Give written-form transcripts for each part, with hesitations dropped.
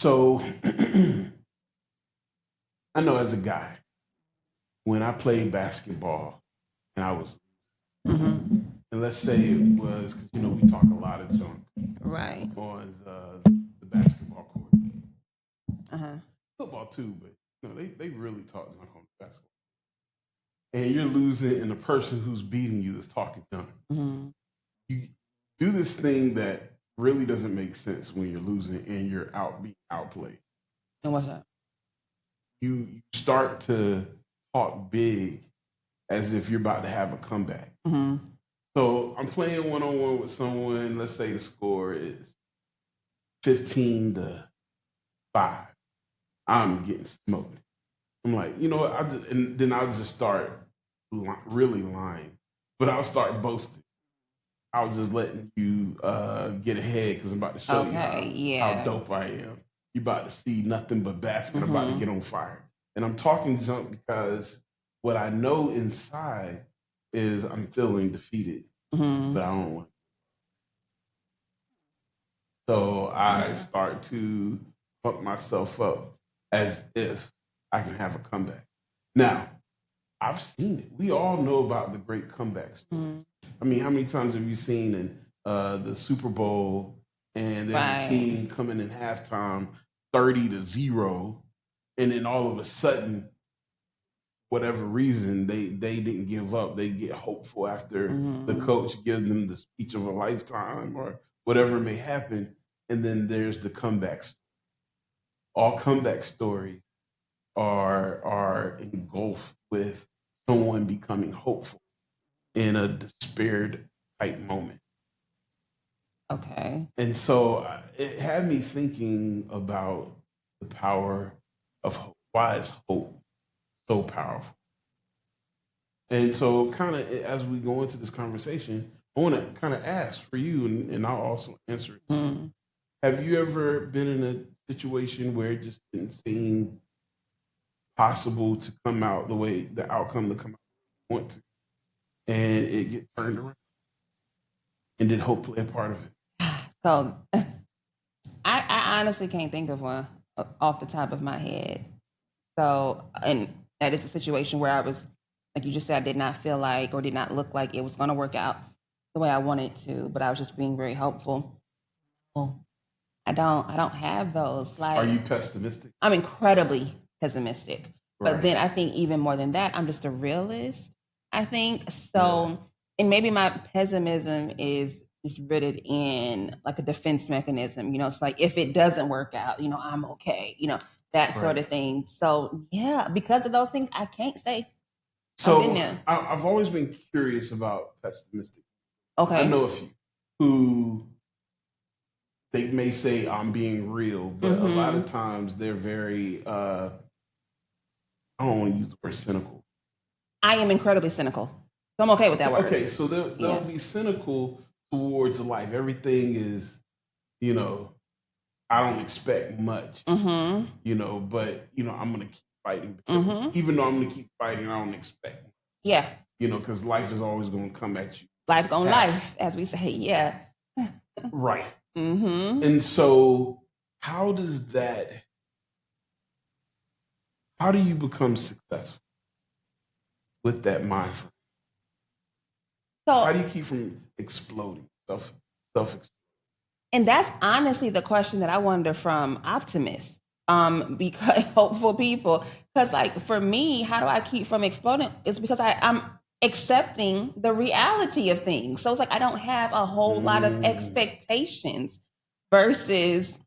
So I know as a guy, when I played basketball and I was, Mm-hmm. and let's say it was, because we talk a lot of junk Right. on the basketball court, Uh-huh. football too, but they really talk junk on basketball. And you're losing, and the person who's beating you is talking junk. Mm-hmm. You do this thing that really doesn't make sense when you're losing and you're being outplayed. And what's that? You start to talk big as if you're about to have a comeback. Mm-hmm. So I'm playing one on one with someone. Let's say the score is 15-5. I'm getting smoked. I'm like, you know what? And then I'll just start really lying, but I'll start boasting. I was just letting you get ahead because I'm about to show you Okay, how yeah. dope I am. You about to see nothing but basket. I'm about to Mm-hmm. get on fire, and I'm talking junk because what I know inside is I'm feeling defeated, Mm-hmm. but I don't want. So I Yeah. start to pump myself up as if I can have a comeback. Now I've seen it. We all know about the great comeback stories. Mm-hmm. I mean, how many times have you seen in the Super Bowl and there's a Right. team coming in halftime 30-0, and then all of a sudden, whatever reason, they didn't give up. They get hopeful after the Mm-hmm. coach gives them the speech of a lifetime or whatever may happen, and then there's the comeback. All comeback stories are engulfed with someone becoming hopeful in a despaired type moment. Okay. And so it had me thinking about the power of hope. Why is hope so powerful? And so, kind of as we go into this conversation, I want to kind of ask for you, and I'll also answer it too. Mm-hmm. Have you ever been in a situation where it just didn't seem possible to come out the way the outcome to come out you want to, and it get turned around? And did hope play a part of it? So I honestly can't think of one off the top of my head. So, and that is a situation where I was, like you just said, I did not feel like or did not look like it was going to work out the way I wanted to, but I was just being very hopeful. Well, I don't have those. Are Like, you pessimistic? I'm incredibly pessimistic. But Right. then I think even more than that, I'm just a realist. I think Yeah. so, and maybe my pessimism is rooted in like a defense mechanism. It's like if it doesn't work out, I'm okay. That sort Right. of thing. So yeah, because of those things, I can't say I've been So there. I've always been curious about pessimistic. I Okay. know a few who they may say I'm being real, but a lot Mm-hmm. of times they're very I don't want to use the word cynical. I am incredibly cynical, so I'm okay with that Okay, word. okay, so they'll Yeah. be cynical towards life. Everything is, you know, I don't expect much, Mm-hmm. but I'm gonna keep fighting because Mm-hmm. even though I'm gonna keep fighting, I don't expect, Yeah. because life is always gonna come at you Life gon' half life, as we say. Yeah. right. Mm-hmm. And so, how does that? How do you become successful with that mind frame? How So, do you keep from exploding, self? and that's honestly the question that I wonder from optimists, because hopeful people. Because, like, for me, how do I keep from exploding? It's because I'm accepting the reality of things. So it's like I don't have a whole lot of Mm, expectations versus,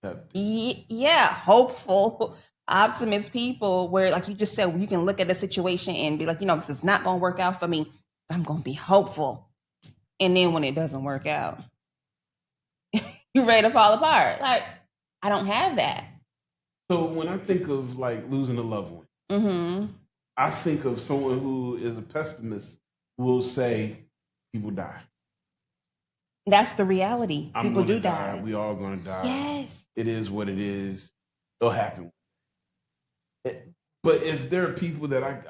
accepting. yeah, hopeful optimist people where, like you just said, you can look at the situation and be like, this is not going to work out for me. I'm going to be hopeful. And then when it doesn't work out, you're ready to fall apart. Like, I don't have that. So when I think of like losing a loved one, Mm-hmm. I think of someone who is a pessimist will say, "People die. That's the reality. I'm People gonna do die. die. We all gonna die. Yes. It is what it is. It'll happen." But if there are people that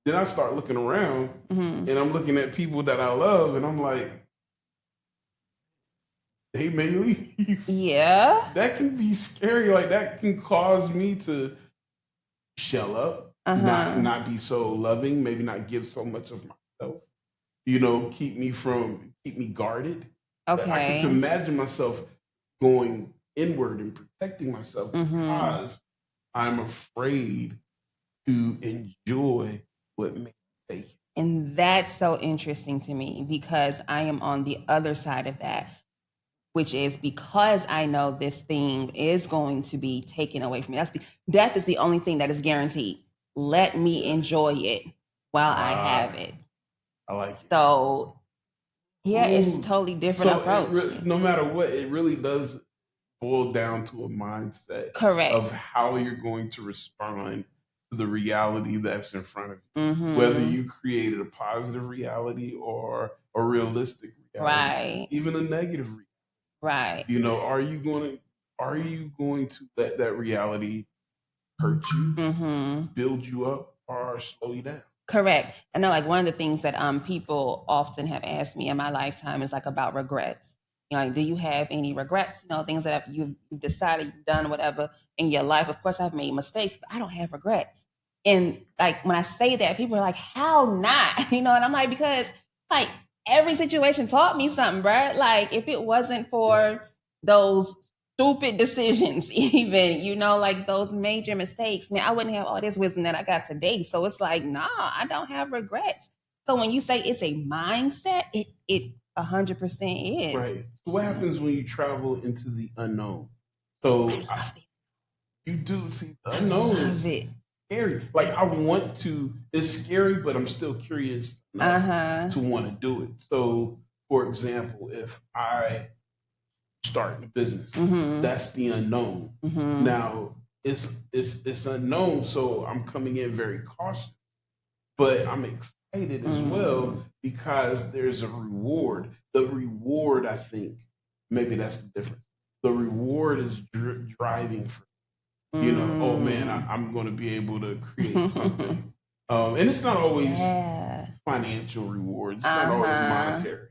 then I start looking around Mm-hmm. and I'm looking at people that I love and I'm like, they may leave. Yeah. That can be scary. Like that can cause me to shell up, not Uh-huh. not be so loving, maybe not give so much of myself. Keep me guarded. I could Okay. imagine myself going inward and protecting myself Mm-hmm. because I'm afraid to enjoy what may take it. And that's so interesting to me because I am on the other side of that, which is because I know this thing is going to be taken away from me. Death is the only thing that is guaranteed. Let me enjoy it while I have Ah, it. I like it. So yeah, it's a Ooh, totally different so approach. no matter what, it really does boil down to a mindset Correct. of how you're going to respond to the reality that's in front of you. Whether Mm-hmm. you created a positive reality or a realistic reality, Right. even a negative reality. Right. Are you going to let that reality hurt you, Mm-hmm. build you up, or slow you down? Correct. I know like one of the things that people often have asked me in my lifetime is like about regrets. You know, like, do you have any regrets? You know, things that you've decided you've done whatever in your life. Of course, I've made mistakes, but I don't have regrets. And like when I say that, people are like, "How not?" You know, and I'm like, because like every situation taught me something, bruh. Like if it wasn't Yeah. for those stupid decisions, even, you know, like those major mistakes, man, I wouldn't have all this wisdom that I got today. So it's like, nah, I don't have regrets. So when you say it's a mindset, it 100% is. Right. So what You know, happens when you travel into the unknown? I So love it. you do see the I unknown love is it. scary. Like I want to, it's scary, but I'm still curious Uh enough huh. to want to do it. So, for example, if I start a business, Mm that's the unknown. hmm. Mm hmm. Now it's unknown, so I'm coming in very cautious, but I'm excited as well Mm. because there's a reward. The reward, I think, maybe that's the difference. The reward is driving for, oh man, Mm. I'm going to be able to create something. And it's not always Yeah. financial rewards, it's not Uh always huh. monetary,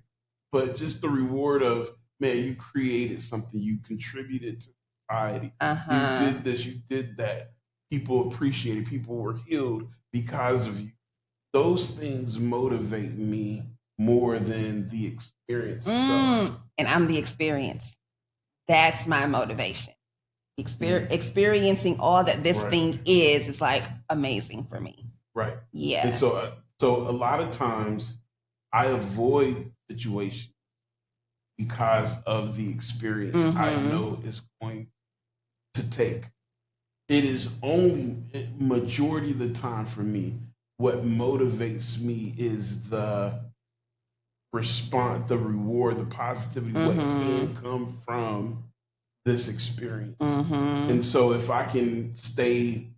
but just the reward of, man, you created something, you contributed to society, Uh you huh. did this, you did that. People appreciated, people were healed because of you. Those things motivate me more than the experience itself. And I'm the experience. That's my motivation. Mm, Experiencing all that this right. thing is like amazing for me. Right. And Yeah. so a lot of times I avoid situations because of the experience I Mm-hmm. know is going to take. It is only majority of the time for me. What motivates me is the response, the reward, the positivity, what Mm-hmm. can come from this experience. Mm-hmm. And so if I can stay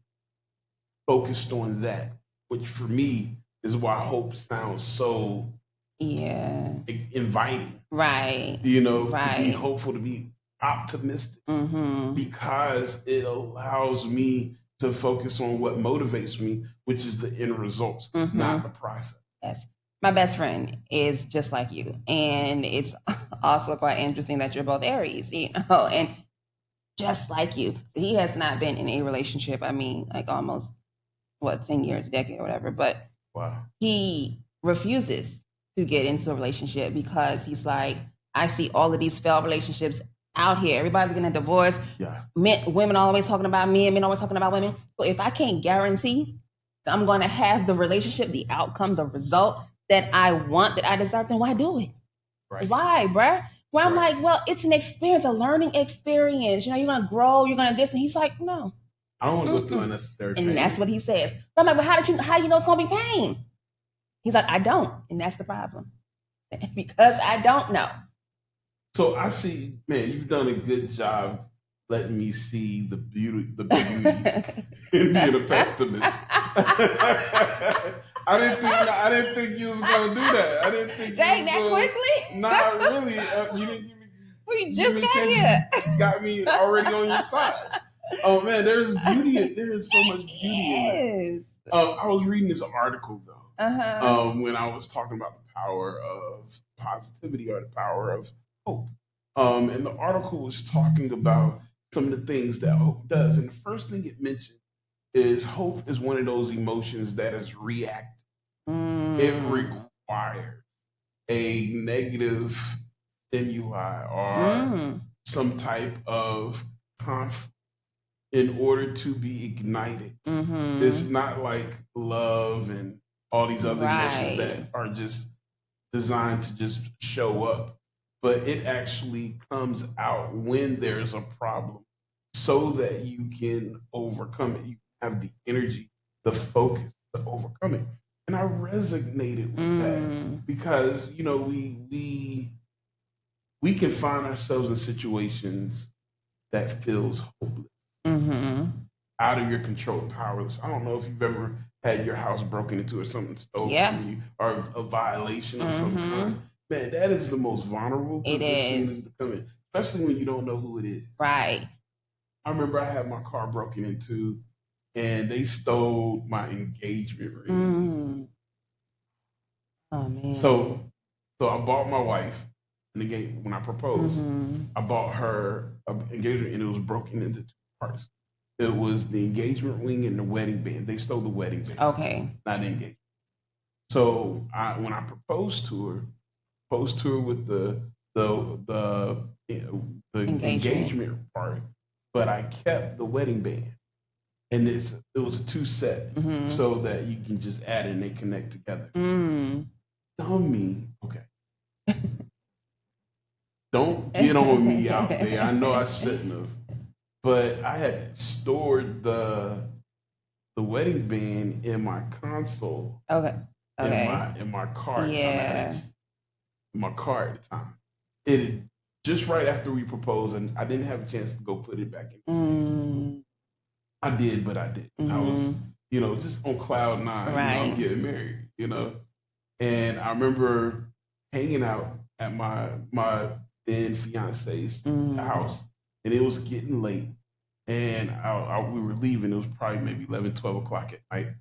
focused on that, which for me is why hope sounds so Yeah. inviting, Right. to be Right. hopeful, to be optimistic, Mm-hmm. because it allows me to focus on what motivates me, which is the end results, Mm-hmm. not the process. Yes. My best friend is just like you. And it's also quite interesting that you're both Aries, you know, and just like you. So he has not been in a relationship, I mean, like almost 10 years, a decade or whatever, but Wow. he refuses to get into a relationship because he's like, I see all of these failed relationships out here. Everybody's getting a divorce. Yeah. Women always talking about men always talking about women. So if I can't guarantee that I'm going to have the relationship, the outcome, the result that I want, that I deserve, then why do it? Right. Why, bruh? Where I'm Right. like, well, it's an experience, a learning experience. You know, you're gonna grow, you're gonna this, and he's like, no. I don't want to go through Mm-mm. unnecessary And that's pain. what he says. But I'm like, well, how you know it's gonna be pain? He's like, I don't, and that's the problem. Because I don't know. So I see, man, you've done a good job letting me see the beauty in being a pessimist. I didn't think you was gonna do that. I didn't think you Dang, was that gonna. quickly? Not really. You didn't We give just me a got chance. here. You got me already on your side. Oh man, there's beauty. There is so much beauty in that. Yes. I was reading this article though, Uh-huh. when I was talking about the power of positivity or the power of hope. And the article was talking about some of the things that hope does. And the first thing it mentioned is hope is one of those emotions that is reactive. It requires a negative stimuli or some type of conflict in order to be ignited. It's not like love and all these other emotions that are just designed to just show up, but it actually comes out when there's a problem so that you can overcome it. You have the energy, the focus to overcome it. And I resonated with that because, you know, we can find ourselves in situations that feels hopeless, out of your control, powerless. I don't know if you've ever had your house broken into or something stolen from you or a violation of some kind. Man, that is the most vulnerable position to come in, especially when you don't know who it is. Right. I remember I had my car broken into and they stole my engagement ring. Oh man. So I bought my wife when I proposed. I bought her an engagement and it was broken into two parts. It was the engagement ring and the wedding band. They stole the wedding band. Okay. Not the engagement. So when I proposed to her with the engagement part, but I kept the wedding band. And it was a two set so that you can just add it and they connect together. Dummy. Okay. Don't get on me out there. I know I shouldn't have. But I had stored the wedding band in my console. Okay. In my car at the time. In my car at the time. It just right after we proposed, and I didn't have a chance to go put it back in. I did, but I didn't. I was, you know, just on cloud nine. Right. You know, I'm getting married, you know. And I remember hanging out at my then fiance's house, and it was getting late. And we were leaving. It was probably maybe 11, 12 o'clock at night.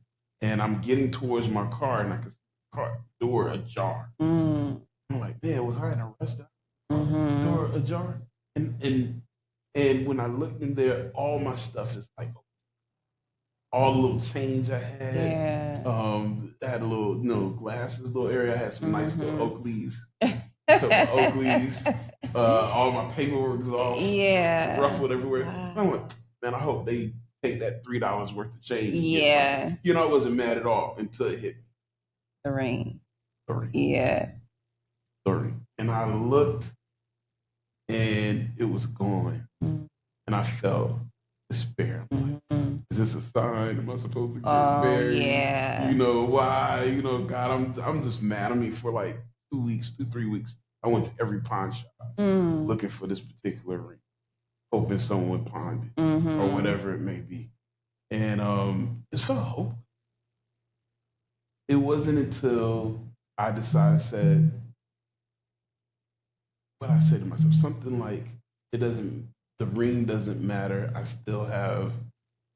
And I'm getting towards my car, and I could see the car door ajar. I'm like, man, was I in a restaurant? Door ajar? And when I looked in there, all my stuff is like, all the little change I had. I had a little, you know, glasses, little area. I had some nice little Oakleys. So my Oakleys, all my paperwork was all ruffled everywhere. I went, man, I hope they take that $3 worth of change. You know, I wasn't mad at all until it hit me. The ring. Yeah. The ring. And I looked and it was gone. And I felt despair. I'm like, is this a sign? Am I supposed to get married? Yeah. You know, why? You know, God, I'm just mad. I mean, for like 3 weeks, I went to every pawn shop looking for this particular ring, hoping someone pawned it or whatever it may be. And it felt hope. It wasn't until I said, what I said to myself, something like, the ring doesn't matter. I still have,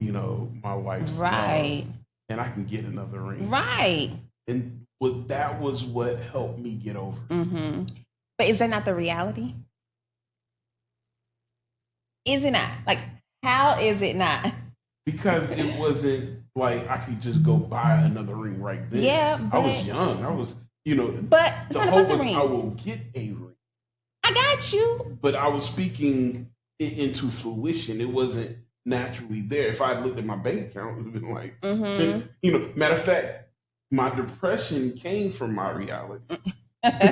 you know, my wife's love, and I can get another ring. Right. And that was what helped me get over it. But is that not the reality? Is it not? Like, how is it not? Because it wasn't like I could just go buy another ring right then. Yeah, I was young. I was, you know, but the hope was I will get a ring. I got you. But I was speaking it into fruition. It wasn't naturally there. If I had looked at my bank account, it would have been like, you know, matter of fact, my depression came from my reality. And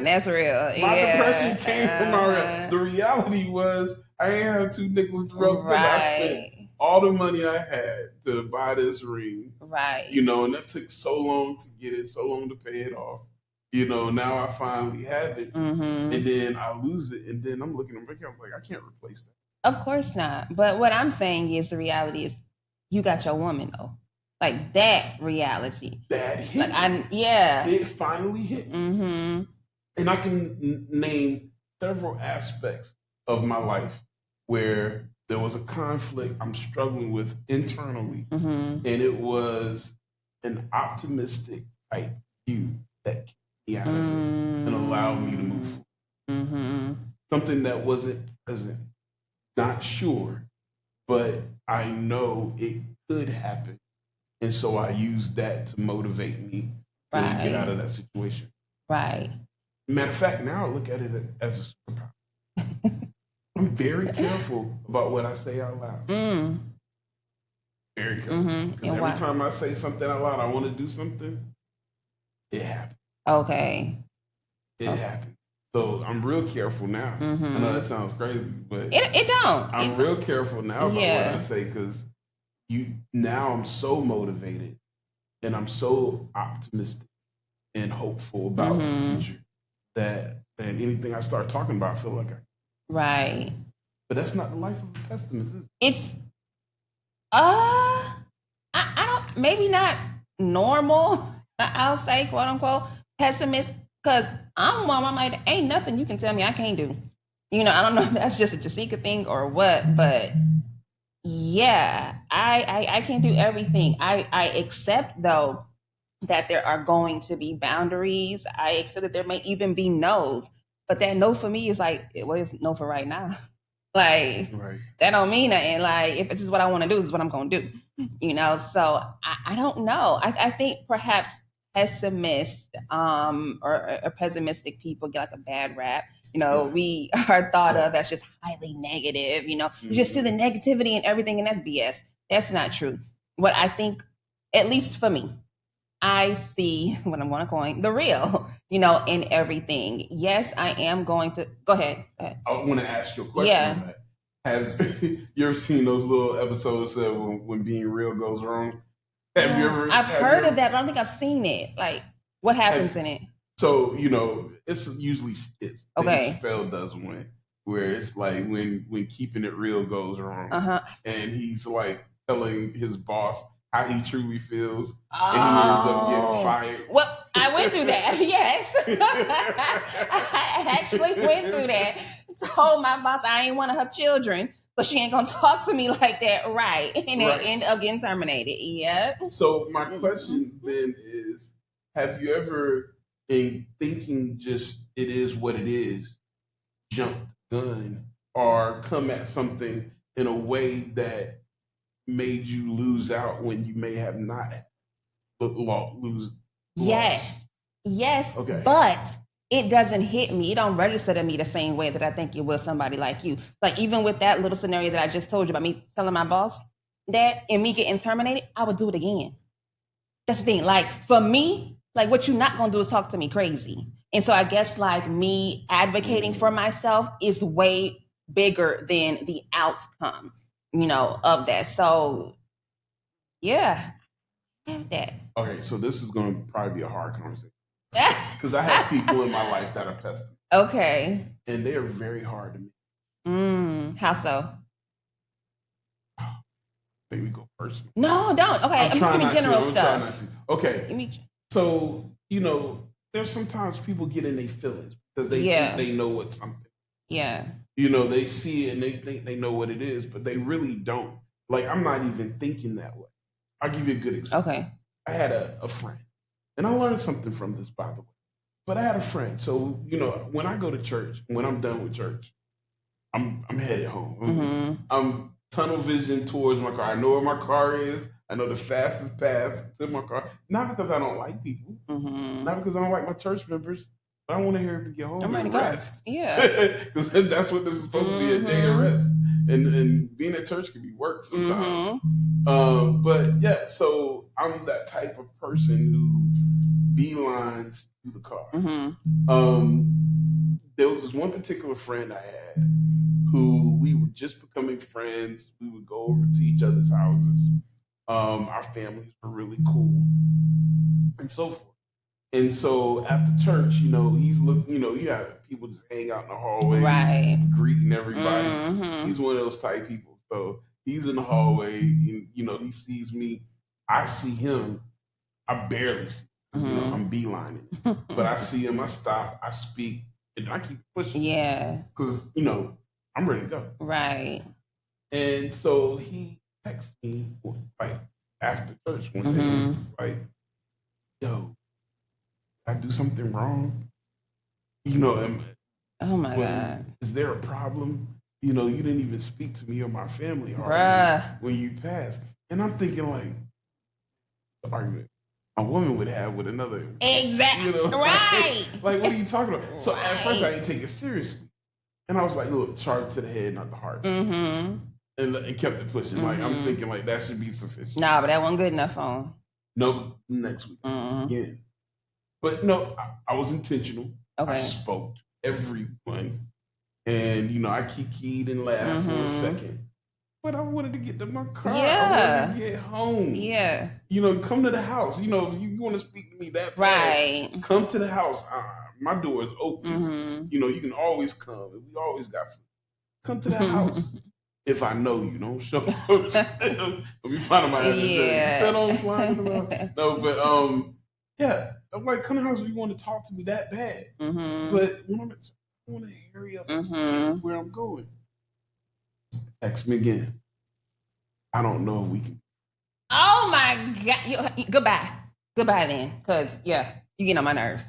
that's real. My depression came from my reality. The reality was I ain't had 2 nickels to rub together. I spent all the money I had to buy this ring. Right. You know, and that took so long to get it, so long to pay it off. You know, now I finally have it, and then I lose it, and then I'm looking at my account like, I can't replace that. Of course not. But what I'm saying is the reality is you got your woman, though. Like, that reality. That hit like, me. It finally hit me. And I can name several aspects of my life where there was a conflict I'm struggling with internally, and it was an optimistic type view that and allow me to move forward. Mm-hmm. something that wasn't present, not sure, but I know it could happen. And so I use that to motivate me to get out Right. of that situation. Right. Matter of fact, now I look at it as a superpower. I'm very careful about what I say out loud. Mm. Very careful. Mm-hmm. Because And every why? time I say something out loud, I want to do something, it happens. Okay. It Oh. happens. So I'm real careful now. I know that Mm-hmm. sounds crazy, but It don't. I'm It's real careful now about what I yeah. say because now I'm so motivated and I'm so optimistic and hopeful about the Mm-hmm. future that anything I start talking about, I feel like Right. but that's not the life of a pessimist, is it? It's I don't maybe not normal. I'll say quote unquote pessimist because I'm like ain't nothing you can tell me I can't do. I don't know if that's just a Jessica thing or what, but yeah, I can't do everything. I accept though that there are going to be boundaries. I accept that there may even be no's, but that no for me is like well, it's no for right now. Like Right. that don't mean nothing. Like if this is what I want to do, this is what I'm gonna do. So I don't know. I think perhaps pessimists or pessimistic people get like a bad rap. Yeah. We are thought of as just highly negative. You just see the negativity and everything, and that's BS. That's not true. What I think, at least for me, I see when I'm going to coin the real, in everything. Yes, I am going to go ahead. Go ahead. I want to ask you a question Yeah. on that. Has you ever seen those little episodes of when being real goes wrong? Have you ever? I've have heard you of that, but I don't think I've seen it. Like, what happens in it? So it's usually skits. Dave Okay. Chappelle does one where it's like when keeping it real goes wrong, and he's like telling his boss how he truly feels, and he ends up getting fired. Well, I went through that. Yes, I actually went through that. Told my boss I ain't one of her children, so she ain't gonna talk to me like that, right? And Right. it ended up getting terminated. Yep. So my question then is: have you ever, in thinking just it is what it is, jumped the gun or come at something in a way that made you lose out when you may have not lose? Yes. Yes. Okay. But it doesn't hit me. It don't register to me the same way that I think it will somebody like you. Like even with that little scenario that I just told you about me telling my boss that and me getting terminated, I would do it again. That's the thing. Like for me, like what you're not gonna do is talk to me crazy. And so I guess like me advocating for myself is way bigger than the outcome, of that. So yeah, I have that. Okay, so this is going to probably be a hard conversation because I have people in my life that are pessimists. Okay. And they are very hard to meet. How so? Maybe go personal. No, don't. Okay, I'm just giving general stuff. I'm trying not to. Okay. So, there's sometimes people get in their feelings because they think they know what's something. Yeah. They see it and they think they know what it is, but they really don't. Like, I'm not even thinking that way. I'll give you a good example. Okay. I had a friend, and I learned something from this, by the way. But I had a friend. So, when I go to church, when I'm done with church, I'm headed home. I'm tunnel vision towards my car. I know where my car is. I know the fastest path to my car. Not because I don't like people. Not because I don't like my church members. But I want to hear them get home and rest. Yeah. Because that's what this is supposed to be, a day of rest. And being at church can be work sometimes. But yeah, so I'm that type of person who beelines to the car. There was this one particular friend I had who we were just becoming friends. We would go over to each other's houses. Our families were really cool and so forth. And so after church, he's looking, you have people just hang out in the hallway, right, greeting everybody. He's one of those type people. So he's in the hallway and, he sees me. I see him. I barely see him. I'm beelining. But I see him, I stop, I speak, and I keep pushing. Yeah. Because, I'm ready to go. Right. And so he texts me like after church one day. And he's like, yo, did I do something wrong? Oh my When God. is there a problem? You know, you didn't even speak to me or my family hardly Bruh. when you passed. And I'm thinking like the argument a woman would have with another, you Exactly. know, Right. like what are you talking about? So at first I Right. didn't take it seriously. And I was like, look, charge to the head, not the heart. Mm-hmm. And kept it pushing. Like I'm Mm-hmm. thinking like that should be sufficient. Nah, but that wasn't good enough on. No, next week Mm-hmm. again. But no, I was intentional. I Okay. spoke to everyone. And, you know, I kikied and laughed for a Mm-hmm. second. But I wanted to get to my car. I wanted Yeah. to get home. Yeah. You know, come to the house. You know, if you want to speak to me that bad, Right. come to the house. My door is open. Mm-hmm. You know, you can always come. We always got food. Come to the house. If I know you, don't show up. I'll be finding my address. You said I was lying about. Yeah. No, but yeah. I'm like, come to the house if you want to talk to me that bad. Mm-hmm. But when I want to hurry up and get Mm-hmm. where I'm going. Text me again. I don't know if we can. Oh my God. Goodbye. Goodbye then. Cause yeah, you get on my nerves.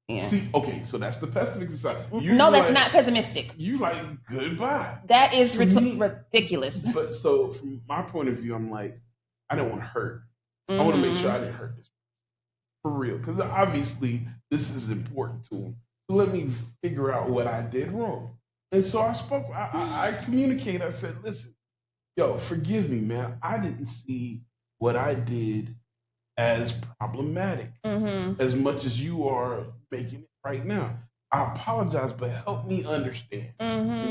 Yeah. See, okay, so that's the pessimistic side. No, that's not pessimistic. You like goodbye. That is Me, ridiculous. But so from my point of view, I'm like, I don't want to hurt. I want to make sure I didn't hurt this for real, because obviously this is important to him. So let me figure out what I did wrong. And so I spoke. I communicated. I said, listen, yo, forgive me, man. I didn't see what I did as problematic as much as you are making it right now. I apologize, but help me understand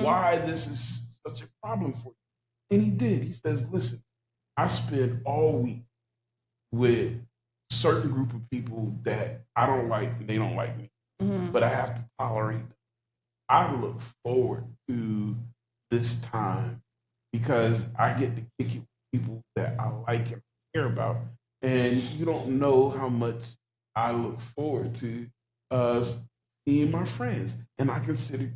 why this is such a problem for you. And he did. He says, listen, I spend all week with a certain group of people that I don't like, and they don't like me, but I have to tolerate them. I look forward to this time because I get to kick it with people that I like and care about. And you don't know how much I look forward to seeing my friends. And I consider you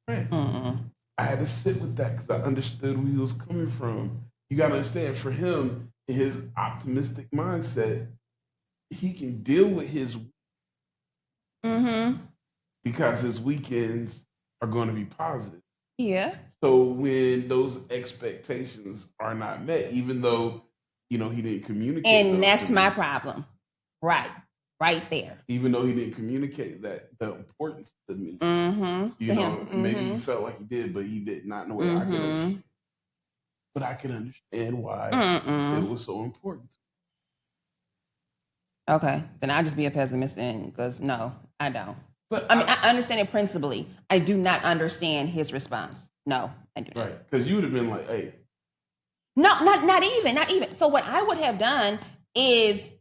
a friend. I had to sit with that because I understood where he was coming from. You got to understand, for him, in his optimistic mindset, he can deal with his because his weekends are going to be positive. Yeah. So when those expectations are not met, even though you know he didn't communicate, And that's my problem. Right. Right there. Even though he didn't communicate that the importance to me, you To know, him. maybe he felt like he did, but he did not know what I could understand. But I can understand why it was so important. Okay, then I'll just be a pessimist then, because no, I don't. But I mean, I understand it principally. I do not understand his response. No, I do not. Right, because you would have been like, "Hey, no, not even. So what I would have done is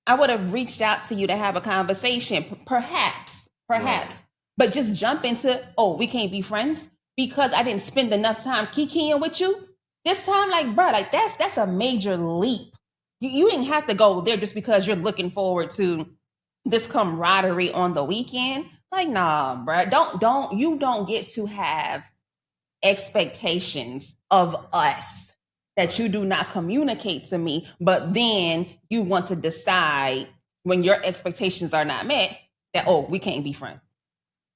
I would have reached out to you to have a conversation, perhaps, Right. but just jump into, oh, we can't be friends because I didn't spend enough time kikiing with you this time. Like, bro, like that's a major leap. You didn't have to go there just because you're looking forward to this camaraderie on the weekend. Like, nah, bro, don't get to have expectations of us that you do not communicate to me, but then you want to decide when your expectations are not met that, oh, we can't be friends.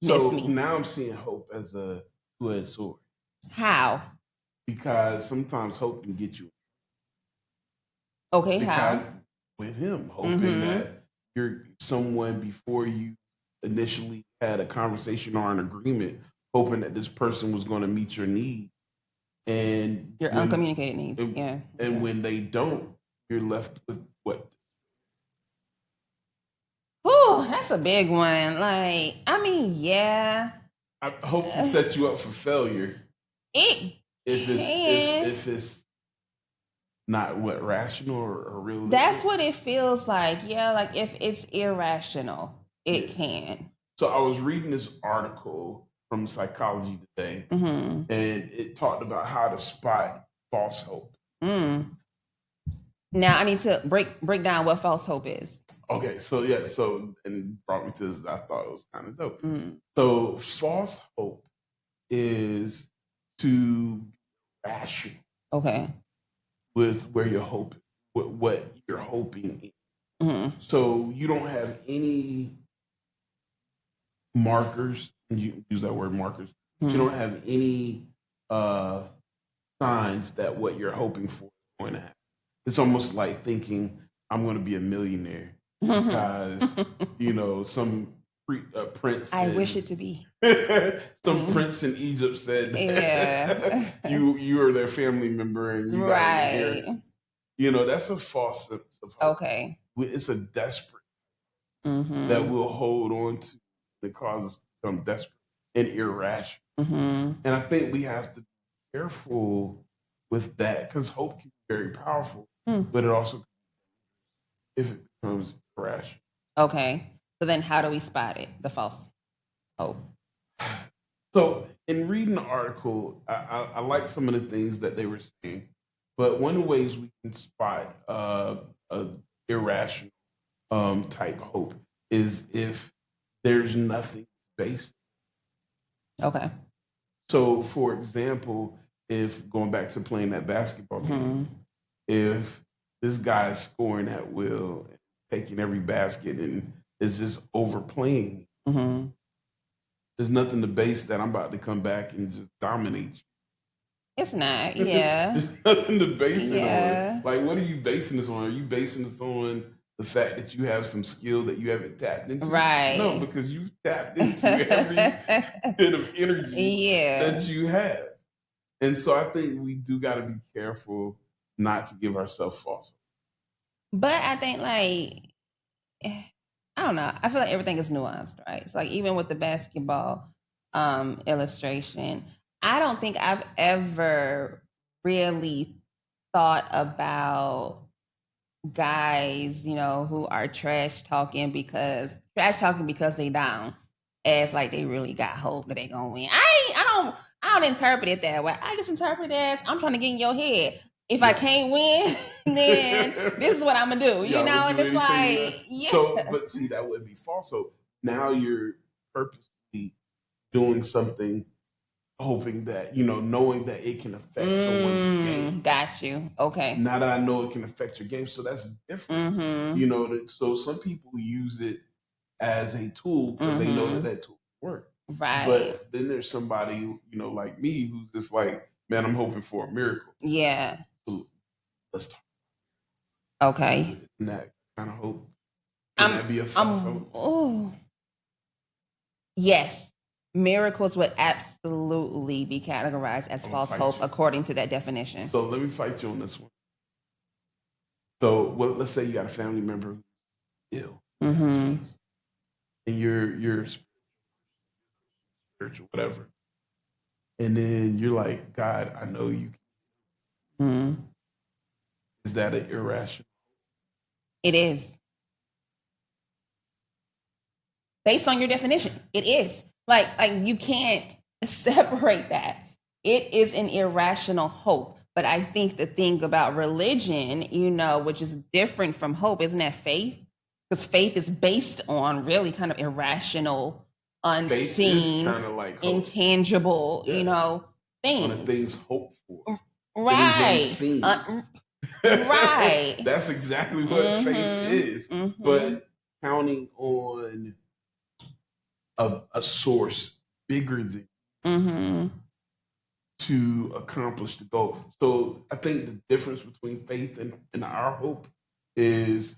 so Miss me. now I'm seeing hope as a two-edged sword How? because sometimes hope can get you Okay, because how? with him, hoping that you're someone before you initially had a conversation or an agreement, hoping that this person was going to meet your needs, and Your uncommunicated needs. and, Yeah. and when they don't, you're left with what? Whew, that's a big one. Like, I mean, yeah, I hope to set you up for failure it if can. if it's not what rational or realistic. That's what it feels like. Yeah, like if it's irrational, it Yeah. can. So I was reading this article from Psychology Today, and it talked about how to spot false hope. Now I need to break down what false hope is. Okay, so yeah, so and brought me to this. I thought it was kind of dope. So false hope is to be rational. Okay. With where you're hoping, with what you're hoping in. So you don't have any markers and you use that word markers, but you Mhm. don't have any uh, signs that what you're hoping for is going to happen. It's almost like thinking I'm going to be a millionaire because some prince I wish in it to be. some Mm. prince in Egypt said Yeah. that you are their family member and you got an Right. inheritance. That's a false sense of hope. Okay. It's a desperate that Mm-hmm. we'll hold on to that causes us to become desperate and irrational. Mm-hmm. And I think we have to be careful with that because hope can be very powerful, Mm. but it also, if it becomes irrational. Okay. So then how do we spot it? The false hope. So, in reading the article, I like some of the things that they were saying, but one of the ways we can spot a irrational type hope is if there's nothing based. Okay. So, for example, if going back to playing that basketball Mm-hmm. game, if this guy is scoring at will, taking every basket, and is just overplaying, Mm-hmm. there's nothing to base that I'm about to come back and just dominate It's not. you. Yeah. There's nothing to base it on. Yeah. Like, what are you basing this on? Are you basing this on the fact that you have some skill that you haven't tapped into? No, Right. because you've tapped into every bit of energy Yeah. that you have. And so I think we do got to be careful not to give ourselves false. But I think I don't know. I feel like everything is nuanced, right? It's like even with the basketball illustration, I don't think I've ever really thought about guys, who are trash talking because they down, as like they really got hope that they gonna win. I don't interpret it that way. I just interpret it as I'm trying to get in your head. If I Yeah. can't win, then this is what I'm gonna do, Yeah, I would and do it's anything. like, yeah. So, but see, that would be false. So now you're purposely doing something, hoping that knowing that it can affect someone's game. Got you. Okay. Now that I know it can affect your game, so that's different. Mm-hmm. So some people use it as a tool because they know Mm-hmm. that tool works. Right. But then there's somebody, like me, who's just like, man, I'm hoping for a miracle. Yeah. So let's talk. Okay. Isn't that kind of hope? Can that be a false hope? Oh, yes. Miracles would absolutely be categorized as I'm gonna false fight hope you. according to that definition. So let me fight you on this one. So let's say you got a family member who's ill, Mm-hmm. and you're spiritual, whatever, and then you're like, God, I know you. Mm-hmm. Is that an irrational? It is. Based on your definition, it is. Like you can't separate that. It is an irrational hope. But I think the thing about religion, which is different from hope, isn't that faith? Because faith is based on really kind of irrational, Faith is unseen, kind of like hope. intangible, Yeah. things. On the things hoped for. Right. Things unseen. Right. That's exactly what faith is. Mm-hmm. But counting on a source bigger than Mm-hmm. to accomplish the goal. So I think the difference between faith and our hope is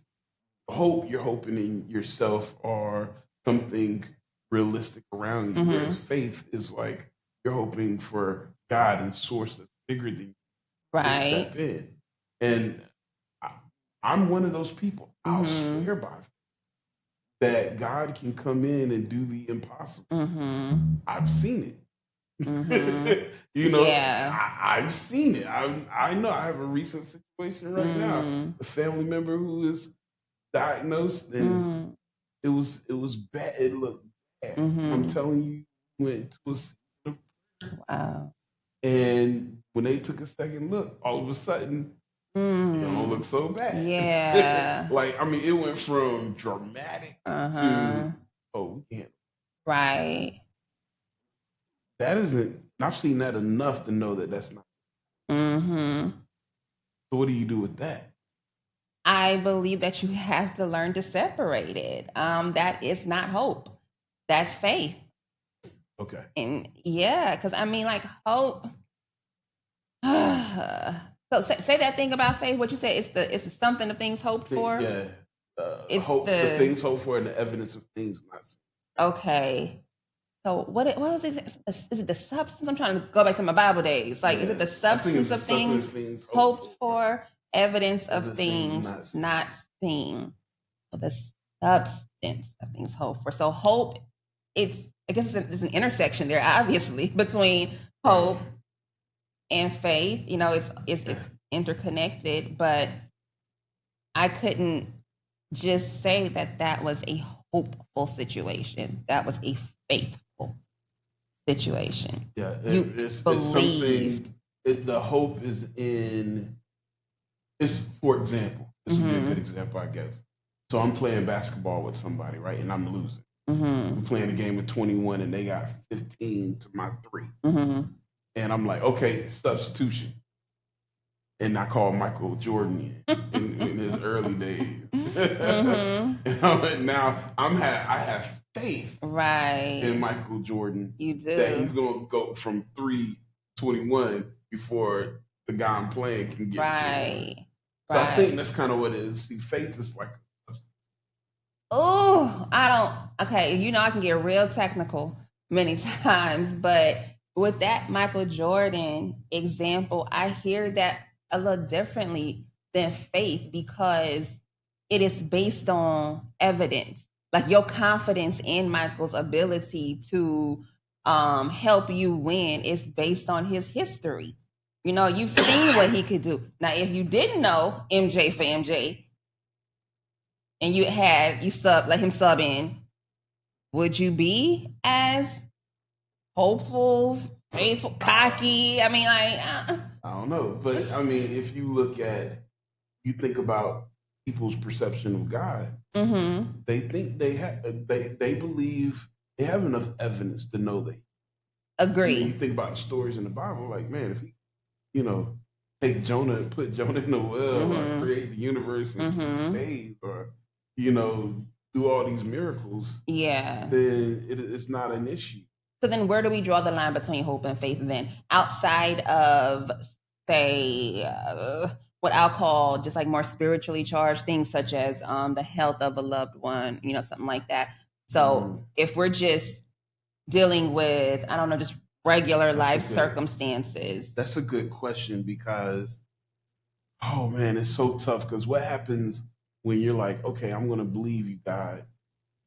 hope you're hoping in yourself or something realistic around you. Mm-hmm. Whereas faith is like you're hoping for God and source that's bigger than you to Right. step in. And I'm one of those people. I'll Mm-hmm. swear by that God can come in and do the impossible. Mm-hmm. I've seen it. Mm-hmm. Yeah. I've seen it. I know I have a recent situation right now. Mm-hmm. A family member who is diagnosed and it was bad. It looked bad. Mm-hmm. I'm telling you, went to a Wow. and when they took a second look, all of a sudden it don't look so bad. Yeah. Like, I mean, it went from dramatic to, we can't. Right. That isn't, I've seen that enough to know that that's not. Mm-hmm. So what do you do with that? I believe that you have to learn to separate it. That is not hope. That's faith. Okay. And yeah, because I mean, like hope. So say that thing about faith. What you said, it's the something of things hoped for. Yeah. It's Hope the the things hoped for and the evidence of things not seen. okay. So what was it? Is it the substance? I'm trying to go back to my Bible days. Like, is it the I think it's substance the of something of things things hoped for, evidence of of the things things not seen. not seen? So the substance of things hoped for. So hope, I guess it's an intersection there, obviously, between hope and faith. It's interconnected, but I couldn't just say that was a hopeful situation. That was a faithful situation. Yeah, You it's believed. something. The hope is in. It's for example. This would be a good example, I guess. So I'm playing basketball with somebody, right, and I'm losing. Mm-hmm. We're playing a game of 21, and they got 15 to my 3, Mm-hmm. and I'm like, okay, substitution. And I called Michael Jordan in his early days. And now I have faith Right. in Michael Jordan You do. that he's going to go from 3-21 before the guy I'm playing can get to him. Right. So I think that's kind of what it is. See, faith is like, Oh, I don't. Okay, I can get real technical many times, but with that Michael Jordan example, I hear that a little differently than faith because it is based on evidence. Like your confidence in Michael's ability to help you win is based on his history. You've seen what he could do. Now, if you didn't know MJ for MJ, and let him sub in, would you be as hopeful, faithful, cocky? I mean, like, I don't know. But I mean, if you think about people's perception of God, they think they believe they have enough evidence to know they agree. You think about the stories in the Bible, like, man, if he, you know, take Jonah and put Jonah in the well, or create the universe in 6 days, or do all these miracles, then it's not an issue. So then, where do we draw the line between hope and faith? Then, outside of, say, what I'll call just like more spiritually charged things, such as the health of a loved one, something like that. So, if we're just dealing with, I don't know, just regular life circumstances. That's a good question because, oh man, it's so tough. Because what happens when you're like, okay, I'm going to believe you, God,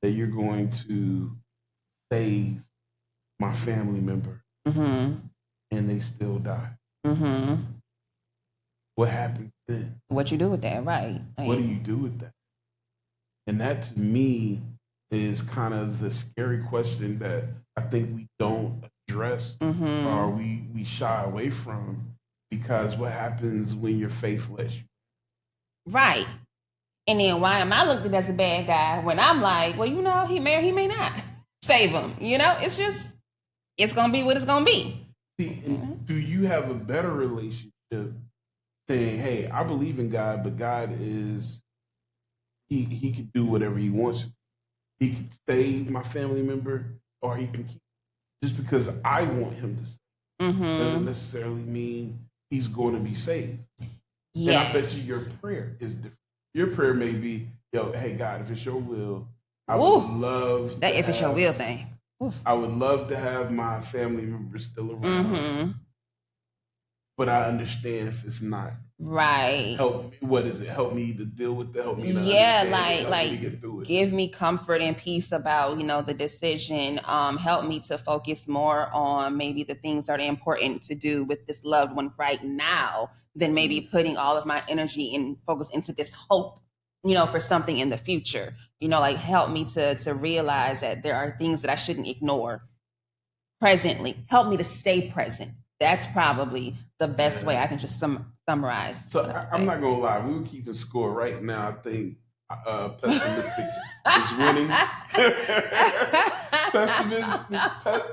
that you're going to save my family member, and they still die. What happens then? What you do with that, right? What do you do with that? And that to me is kind of the scary question that I think we don't address, or we shy away from, because what happens when your faith lets you? Right. And then why am I looked at as a bad guy when I'm like, well, he may or he may not save him. It's going to be what it's going to be. See, do you have a better relationship saying, hey, I believe in God, but God is, he can do whatever he wants. He can save my family member, or he can keep, just because I want him to save, doesn't necessarily mean he's going to be saved. Yes. And I bet you your prayer is different. Your prayer may be, hey God, if it's your will, I would love that if it's your will thing. I would love to have my family members still around. But I understand if it's not. Right. Help me. What is it? Help me to deal with that. Help me to understand it. Help me to get through it. Give me comfort and peace about, the decision. Help me to focus more on maybe the things that are important to do with this loved one right now than maybe putting all of my energy and focus into this hope, for something in the future. Help me to realize that there are things that I shouldn't ignore presently. Help me to stay present. That's probably the best way I can just summarize. So I'm not gonna lie, we were keeping score right now. I think pessimistic is winning.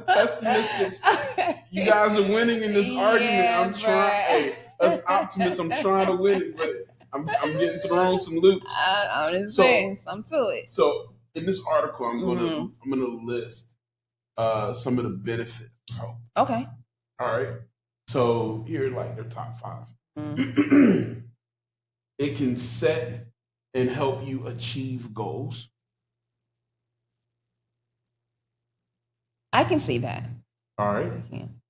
Pessimistics, you guys are winning in this argument. I'm trying. Hey, us optimists, I'm trying to win it, but I'm getting thrown some loops. I'm just saying, some to it. So in this article, I'm gonna list some of the benefits of hope. Okay. All right. So here are like their top 5. Mm. It can set and help you achieve goals. I can see that. All right.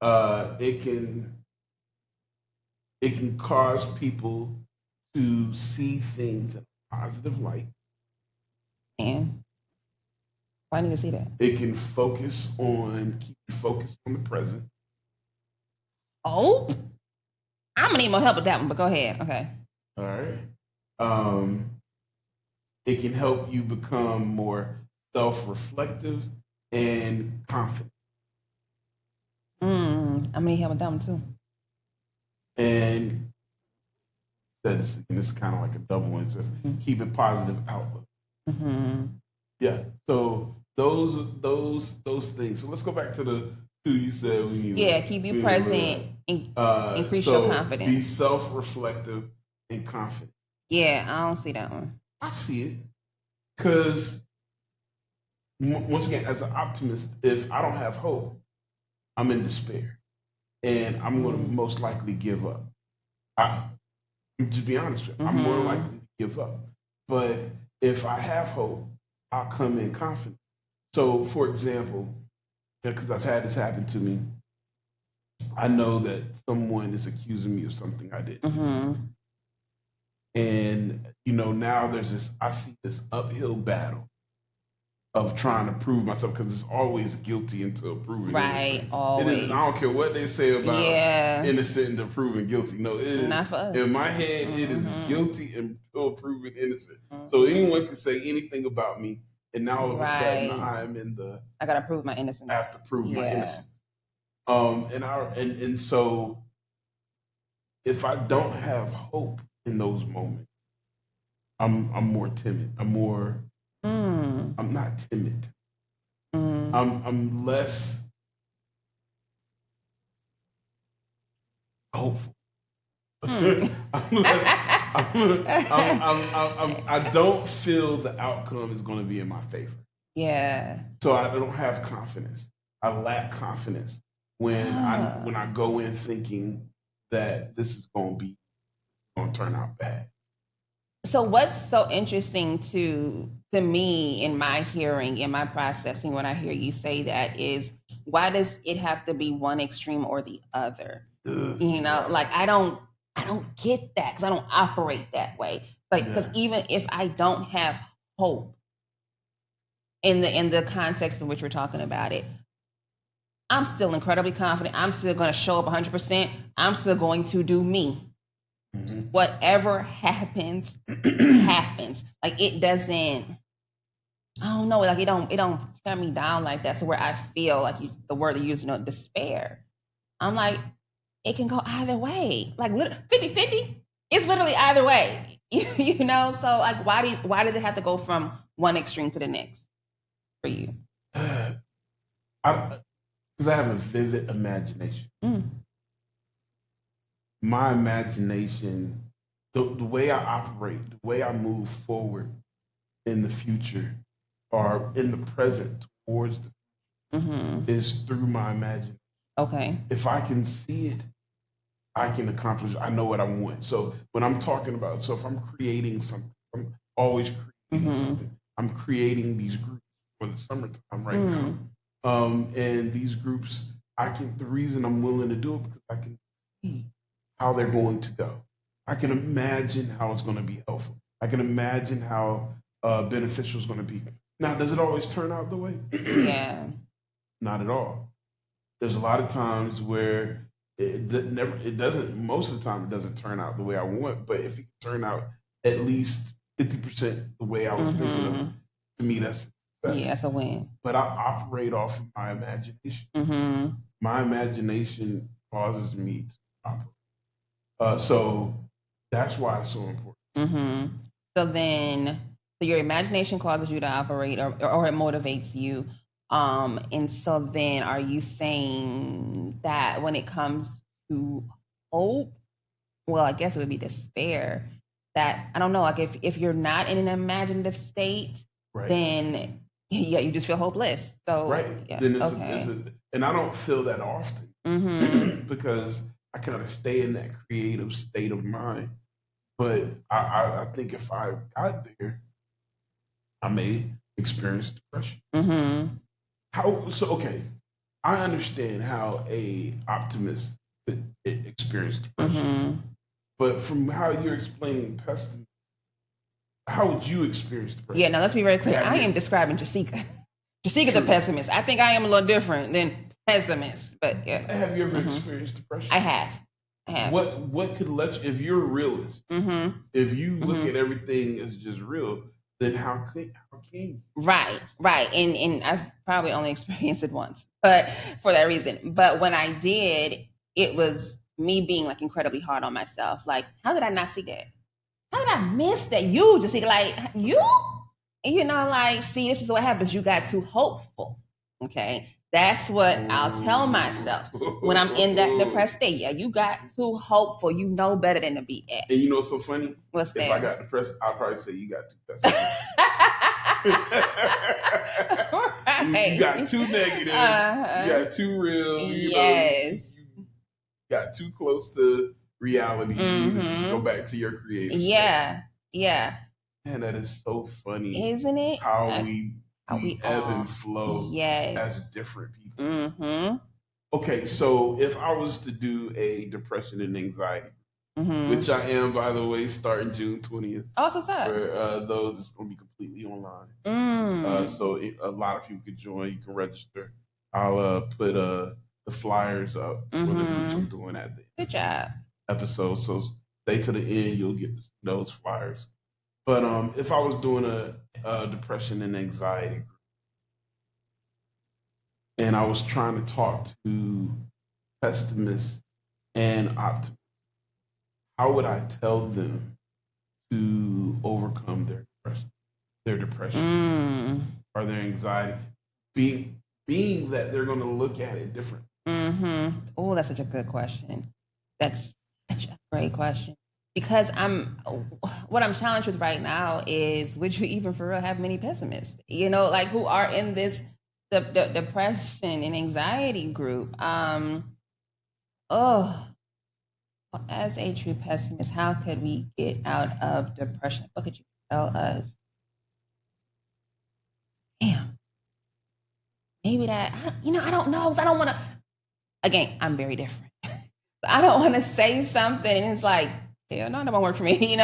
I can. It can cause people to see things in a positive light. And why need to see that? It can keep you focused on the present. Oh, I'm gonna need more help with that one, but go ahead. Okay. All right. It can help you become more self-reflective and confident. I'm gonna need help with that one too. And this is kind of like a double one. It says keep a positive outlook. Mm-hmm. Yeah. So those things. So let's go back to the two you said when you keep you present, increase your confidence. Be self-reflective and confident. Yeah, I don't see that one. I see it because once again, as an optimist, if I don't have hope, I'm in despair, and I'm going to most likely give up. Just be honest with you, I'm more likely to give up. But if I have hope, I'll come in confident. So, for example, because I've had this happen to me, I know that someone is accusing me of something I did. And, now I see this uphill battle of trying to prove myself because it's always guilty until proven right, innocent. always. It is, I don't care what they say about innocent until proven guilty. No, it is. Not for us. In my head, it is guilty until proven innocent. So anyone can say anything about me, and now all of a sudden I gotta prove my innocence. I have to prove my innocence. And so if I don't have hope in those moments, I'm more timid. I'm not timid. I'm less hopeful. I don't feel the outcome is going to be in my favor. Yeah. So I don't have confidence. I lack confidence when I go in thinking that this is going to turn out bad. So what's so interesting to me in my hearing, in my processing, when I hear you say that is, why does it have to be one extreme or the other? Like I don't get that because I don't operate that way. But because even if I don't have hope in the context in which we're talking about it, I'm still incredibly confident. I'm still going to show up 100%. I'm still going to do me. Whatever happens, happens. Like it doesn't. I don't know. Like it don't tear me down like that. So where I feel like the word you use, despair. I'm like, it can go either way. Like 50-50. It's literally either way. So like, why does it have to go from one extreme to the next for you? Because I have a vivid imagination. My imagination, the way I operate, the way I move forward in the future or in the present towards the future is through my imagination. Okay. If I can see it, I can accomplish. I know what I want. So when I'm talking about, if I'm creating something, I'm always creating something. I'm creating these groups for the summertime right now. And these groups, the reason I'm willing to do it because I can see how they're going to go. I can imagine how it's going to be helpful. I can imagine how beneficial it's going to be. Now, does it always turn out the way? Yeah. Not at all. There's a lot of times where it doesn't. Most of the time, it doesn't turn out the way I want. But if it turn out at least 50% the way I was thinking of, to me, that's success. Yeah, that's a win. But I operate off of my imagination. My imagination causes me to operate. So that's why it's so important. So your imagination causes you to operate, or it motivates you. And so then, are you saying that when it comes to hope, well, I guess it would be despair. That I don't know, like if you're not in an imaginative state, then yeah, you just feel hopeless. So right? yeah, Then okay. and I don't feel that often Mm-hmm. because I kind of stay in that creative state of mind. But I think if I got there, I may experience depression. Mm-hmm. How so? Okay, I understand how a optimist could experience depression, Mm-hmm. but from how you're explaining pessimism, how would you experience Yeah, depression? now let's be very clear. Have I am you describing Jesika. Jesika the true? pessimist. I think I am a little different than pessimist, but yeah. Have you ever Mm-hmm. experienced I depression? have. I have. What could let you, if you're a realist, Mm-hmm. if you look Mm-hmm. at everything as just real, then how can you? Right, right. And I've probably only experienced it once, but for that reason. But when I did, it was me being like incredibly hard on myself. Like, how did I not see that? How did I miss that? You just see like you? And like, see, this is what happens. You got too hopeful. Okay. That's what I'll tell myself when I'm in that Oh. depressed state. Yeah, you got too hopeful. You know better than to be at. And you know what's so funny? What's If I that? got depressed, I'd probably say you got too pessimistic. You got too negative. You got too real. Yes. You got too close to reality. Mm-hmm. Go back to your creative state. Yeah. Yeah. Man, that is so funny. Isn't it? How we we ebb are. and flow Yes. as different people. Mm-hmm. Okay, so if I was to do a depression and anxiety, Mm-hmm. which I am, by the way, starting June 20th, Oh, what's up? for those, it's going to be completely online. So a lot of people can join. You can register. I'll put the flyers up for the groups I'm doing at the Good job. episode. So stay to the end. You'll get those flyers. But if I was doing a depression and anxiety group, and I was trying to talk to pessimists and optimists, how would I tell them to overcome their depression, or their anxiety, being that they're going to look at it different? Oh, that's such a good question. That's such a great question. Because what I'm challenged with right now is, would you even for real have many pessimists? Like who are in this the depression and anxiety group? Oh, as a true pessimist, how could we get out of depression? What could you tell us? Damn, maybe that. I don't know. 'Cause I don't want to. Again, I'm very different. I don't want to say something and it's like, hell no, that won't work for me,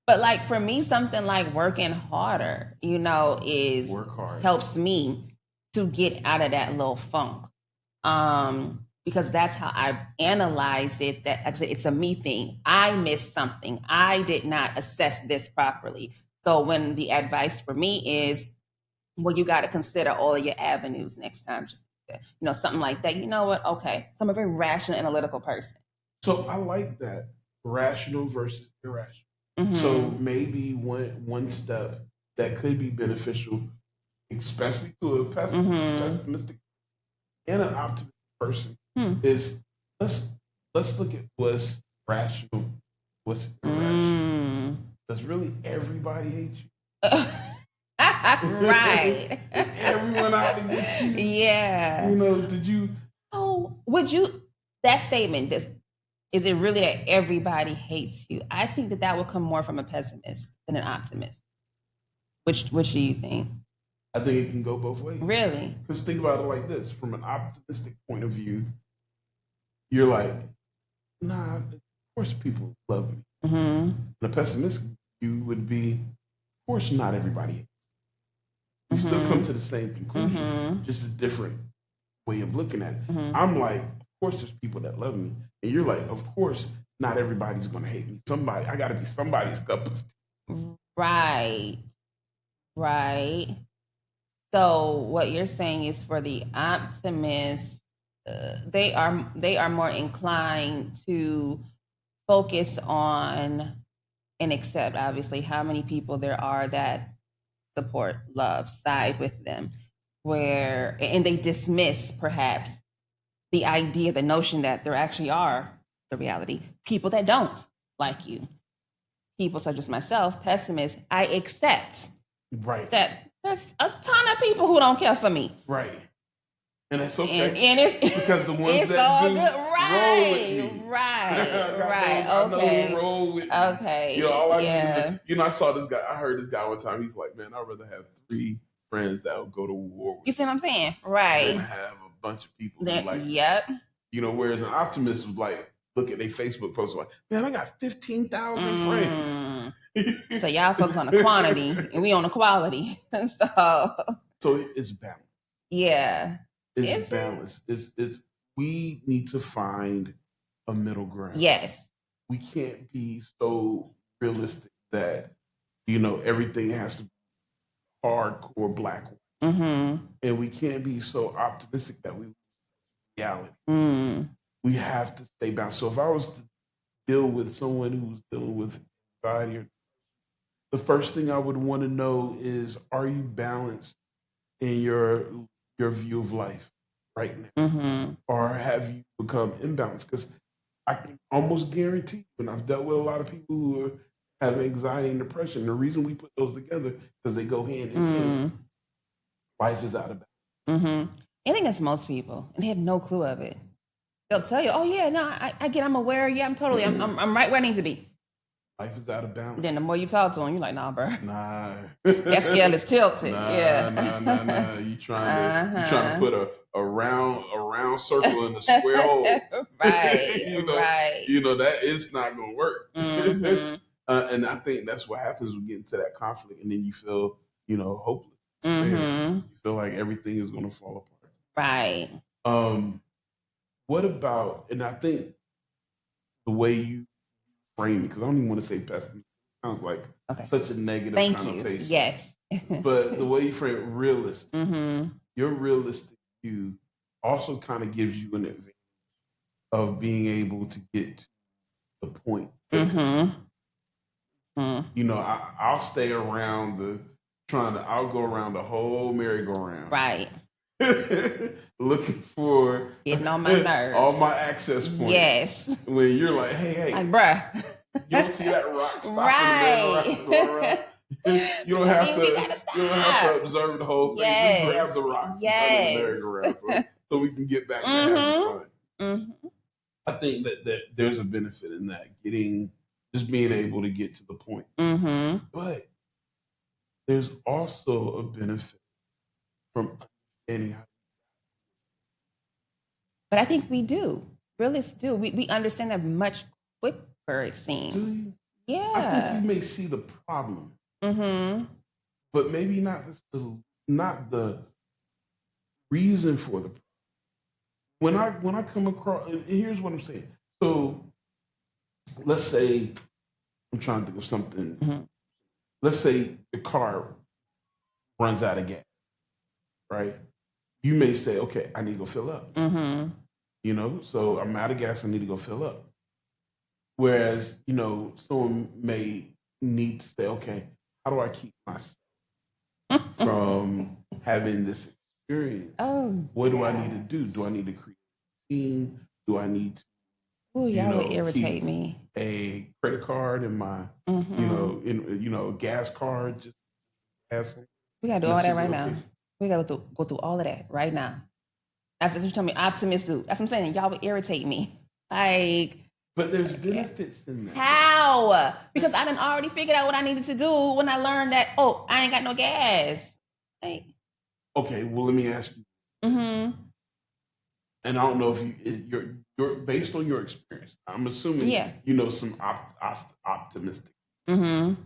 But like for me, something like working harder, is Work hard. helps me to get out of that little funk. Because that's how I analyze it. That like I said, it's a me thing. I missed something. I did not assess this properly. So when the advice for me is, well, you got to consider all of your avenues next time. Just something like that. You know what? Okay, I'm a very rational, analytical person. So I like that, rational versus irrational. Mm-hmm. So maybe one step that could be beneficial, especially to a pessimistic and an optimistic person, is let's look at what's rational, what's irrational. Does really everybody hate you? Right. Everyone out to get you. Yeah. Did you? Oh, would you? That statement, is it really that everybody hates you? I think that would come more from a pessimist than an optimist. Which do you think? I think it can go both ways. Really? Because think about it like this: from an optimistic point of view, you're like, nah, of course people love me. And a pessimistic view would be, of course not everybody hates you. We still come to the same conclusion, just a different way of looking at it. I'm like, of course there's people that love me. And you're like, of course not everybody's going to hate me. I got to be somebody's cup of tea. Right. Right. So what you're saying is for the optimists, they are more inclined to focus on and accept, obviously, how many people there are that support, love, side with them, and they dismiss perhaps the idea, the notion that there actually are the reality people that don't like you, people such as myself, pessimists. I accept right that There's a ton of people who don't care for me. Right. And that's okay. And it's because the ones it's that all do good. roll with me. Right. I know Okay. who roll with me. Okay. All I need Yeah. is I saw this guy. I heard this guy one time. He's like, man, I'd rather have 3 friends that will go to war with You see what I'm saying? than Right. have a bunch of people who like me. Yep. Whereas an optimist was like, look at their Facebook post like, man, I got 15,000 friends. So y'all focus on the quantity and we on the quality. So it's balance. Yeah. It's balance. It's we need to find a middle ground. Yes. We can't be so realistic that everything has to be hardcore black. Mm-hmm. And we can't be so optimistic that we lose reality. We have to stay balanced. So if I was to deal with someone who's dealing with anxiety, the first thing I would want to know is, are you balanced in your view of life right now? Mm-hmm. Or have you become imbalanced? Because I can almost guarantee, and I've dealt with a lot of people who have anxiety and depression. The reason we put those together because they go hand in hand. Life is out of balance. I think it's most people, and they have no clue of it. They'll tell you, "Oh yeah, no, I get, I'm aware. Yeah, I'm totally, I'm right where I need to be." Life is out of balance. Then the more you talk to them, you're like, "Nah, bro. Nah, that scale is tilted." Nah. You trying to put a round circle in a square hole, right? Right. That it's not gonna work. And I think that's what happens when we get into that conflict, and then you feel hopeless. You feel like everything is gonna fall apart. Right. What about? And I think the way you frame it, because I don't even want to say pessimistic. It sounds like such a negative connotation. Yes. But the way you frame it, realistic. Your realistic view also kind of gives you an advantage of being able to get to the point. I'll stay around I'll go around the whole merry-go-round. Right. Looking for getting on my nerves. All my access points. Yes. When you're like, hey. Like, bruh. You don't see that rock stopping in the middle around. You don't have to observe the whole thing. Yes. We grab the rock and the merry-go-round so we can get back to having fun. I think that there's a benefit in that, just being able to get to the point. But there's also a benefit from understanding how. But I think we do. Realists do. We understand that much quicker, it seems. Do you? Yeah. I think you may see the problem. But maybe not the reason for the problem. When I come across, and here's what I'm saying. So let's say I'm trying to think of something. Let's say the car runs out of gas, right? You may say, okay, I need to go fill up. So I'm out of gas, I need to go fill up. Whereas, someone may need to say, okay, how do I keep myself from having this experience? What do I need to do? Do I need to create a team? Do I need to y'all would irritate me. A credit card in my, gas card, just gas. We gotta do all that right now. We gotta go through all of that right now. That's what you tell me. Optimists do. That's what I'm saying. Y'all would irritate me. But there's benefits in that. How? Because I done already figured out what I needed to do when I learned that. Oh, I ain't got no gas. Okay. Well, let me ask you. And I don't know if you're based on your experience. I'm assuming some optimistic. Who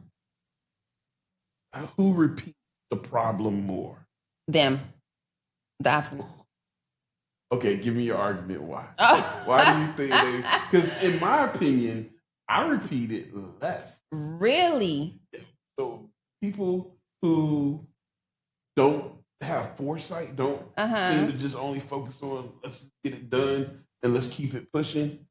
repeats the problem more? Them. The optimists. Okay, give me your argument. Why? Why do you think they? Because in my opinion, I repeat it less. Really? So people who don't have foresight, don't seem to just only focus on let's get it done and let's keep it pushing,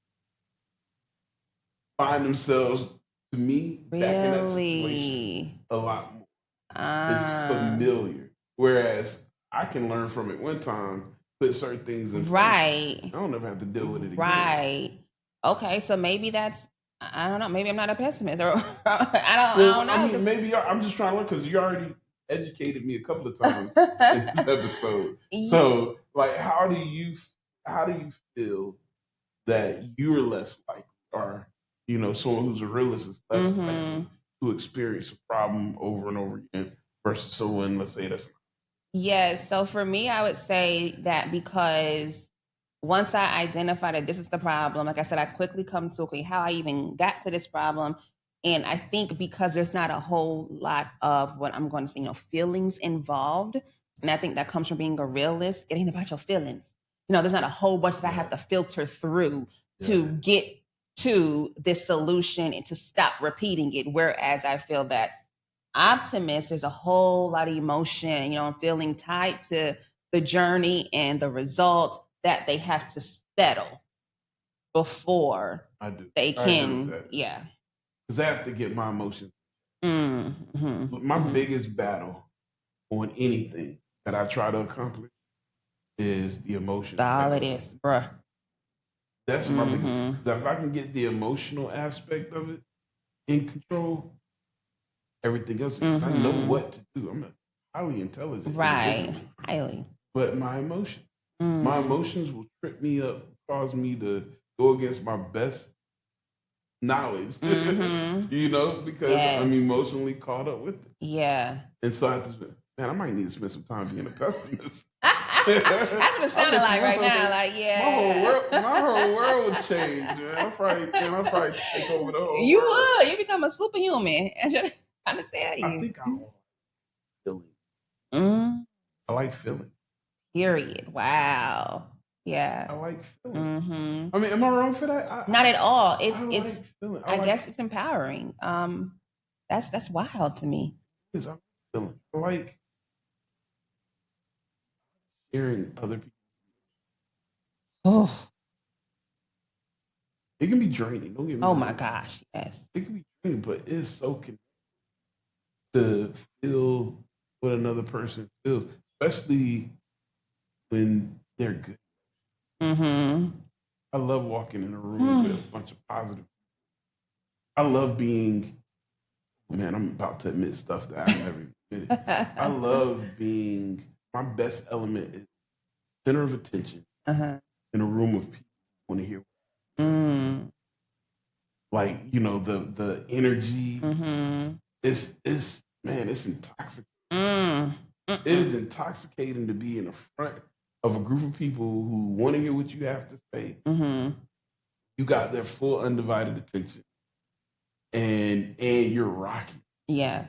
find themselves, to me, back in that situation a lot more. It's familiar. Whereas I can learn from it one time, put certain things in place. Right. I don't ever have to deal with it again. Right. Okay, so maybe that's, I don't know, maybe I'm not a pessimist, or I don't know. I mean, maybe I'm just trying to look, because you already, educated me a couple of times in this episode. So, like, how do you feel that you're less likely, or someone who's a realist is less likely to experience a problem over and over again versus someone, let's say, that's Yes. So for me, I would say that because once I identify that this is the problem, like I said, I quickly come to, okay, how I even got to this problem. And I think because there's not a whole lot of what I'm going to say, feelings involved. And I think that comes from being a realist. It ain't about your feelings. There's not a whole bunch that I have to filter through to get to this solution and to stop repeating it. Whereas I feel that optimist, there's a whole lot of emotion, and feeling tied to the journey and the result that they have to settle before they can, yeah. Because I have to get my emotions. Mm-hmm. My biggest battle on anything that I try to accomplish is the emotion. That's all it is, bruh. That's my biggest. Because if I can get the emotional aspect of it in control, everything else, I know what to do. I'm a highly intelligent, right? Highly, but my emotions will trip me up, cause me to go against my best knowledge. Because I'm emotionally caught up with it. Yeah, and so I have to. Man, I might need to spend some time being a pessimist. That's what it sounded like right now. Like, yeah, my whole world would change, man. I'll probably take over the whole you world. would. You become a superhuman. I'm trying to tell you. I think I like feeling. I like feeling. Period. Wow. Yeah. I like feeling. I mean, am I wrong for that? Not at all. It's like feeling. I guess it's empowering. That's wild to me. I like feeling. I like hearing other people. Oh. It can be draining. Don't get me wrong. Oh my gosh, yes. It can be draining, but it's so connected to feel what another person feels, especially when they're good. I love walking in a room with a bunch of positive. I love being. Man, I'm about to admit stuff that I've never admitted. I love being. My best element is center of attention in a room of people who want to hear. Like the energy. It's man, it's intoxicating. It is intoxicating to be in the front of a group of people who want to hear what you have to say. You got their full undivided attention, and you're rocking. Yeah.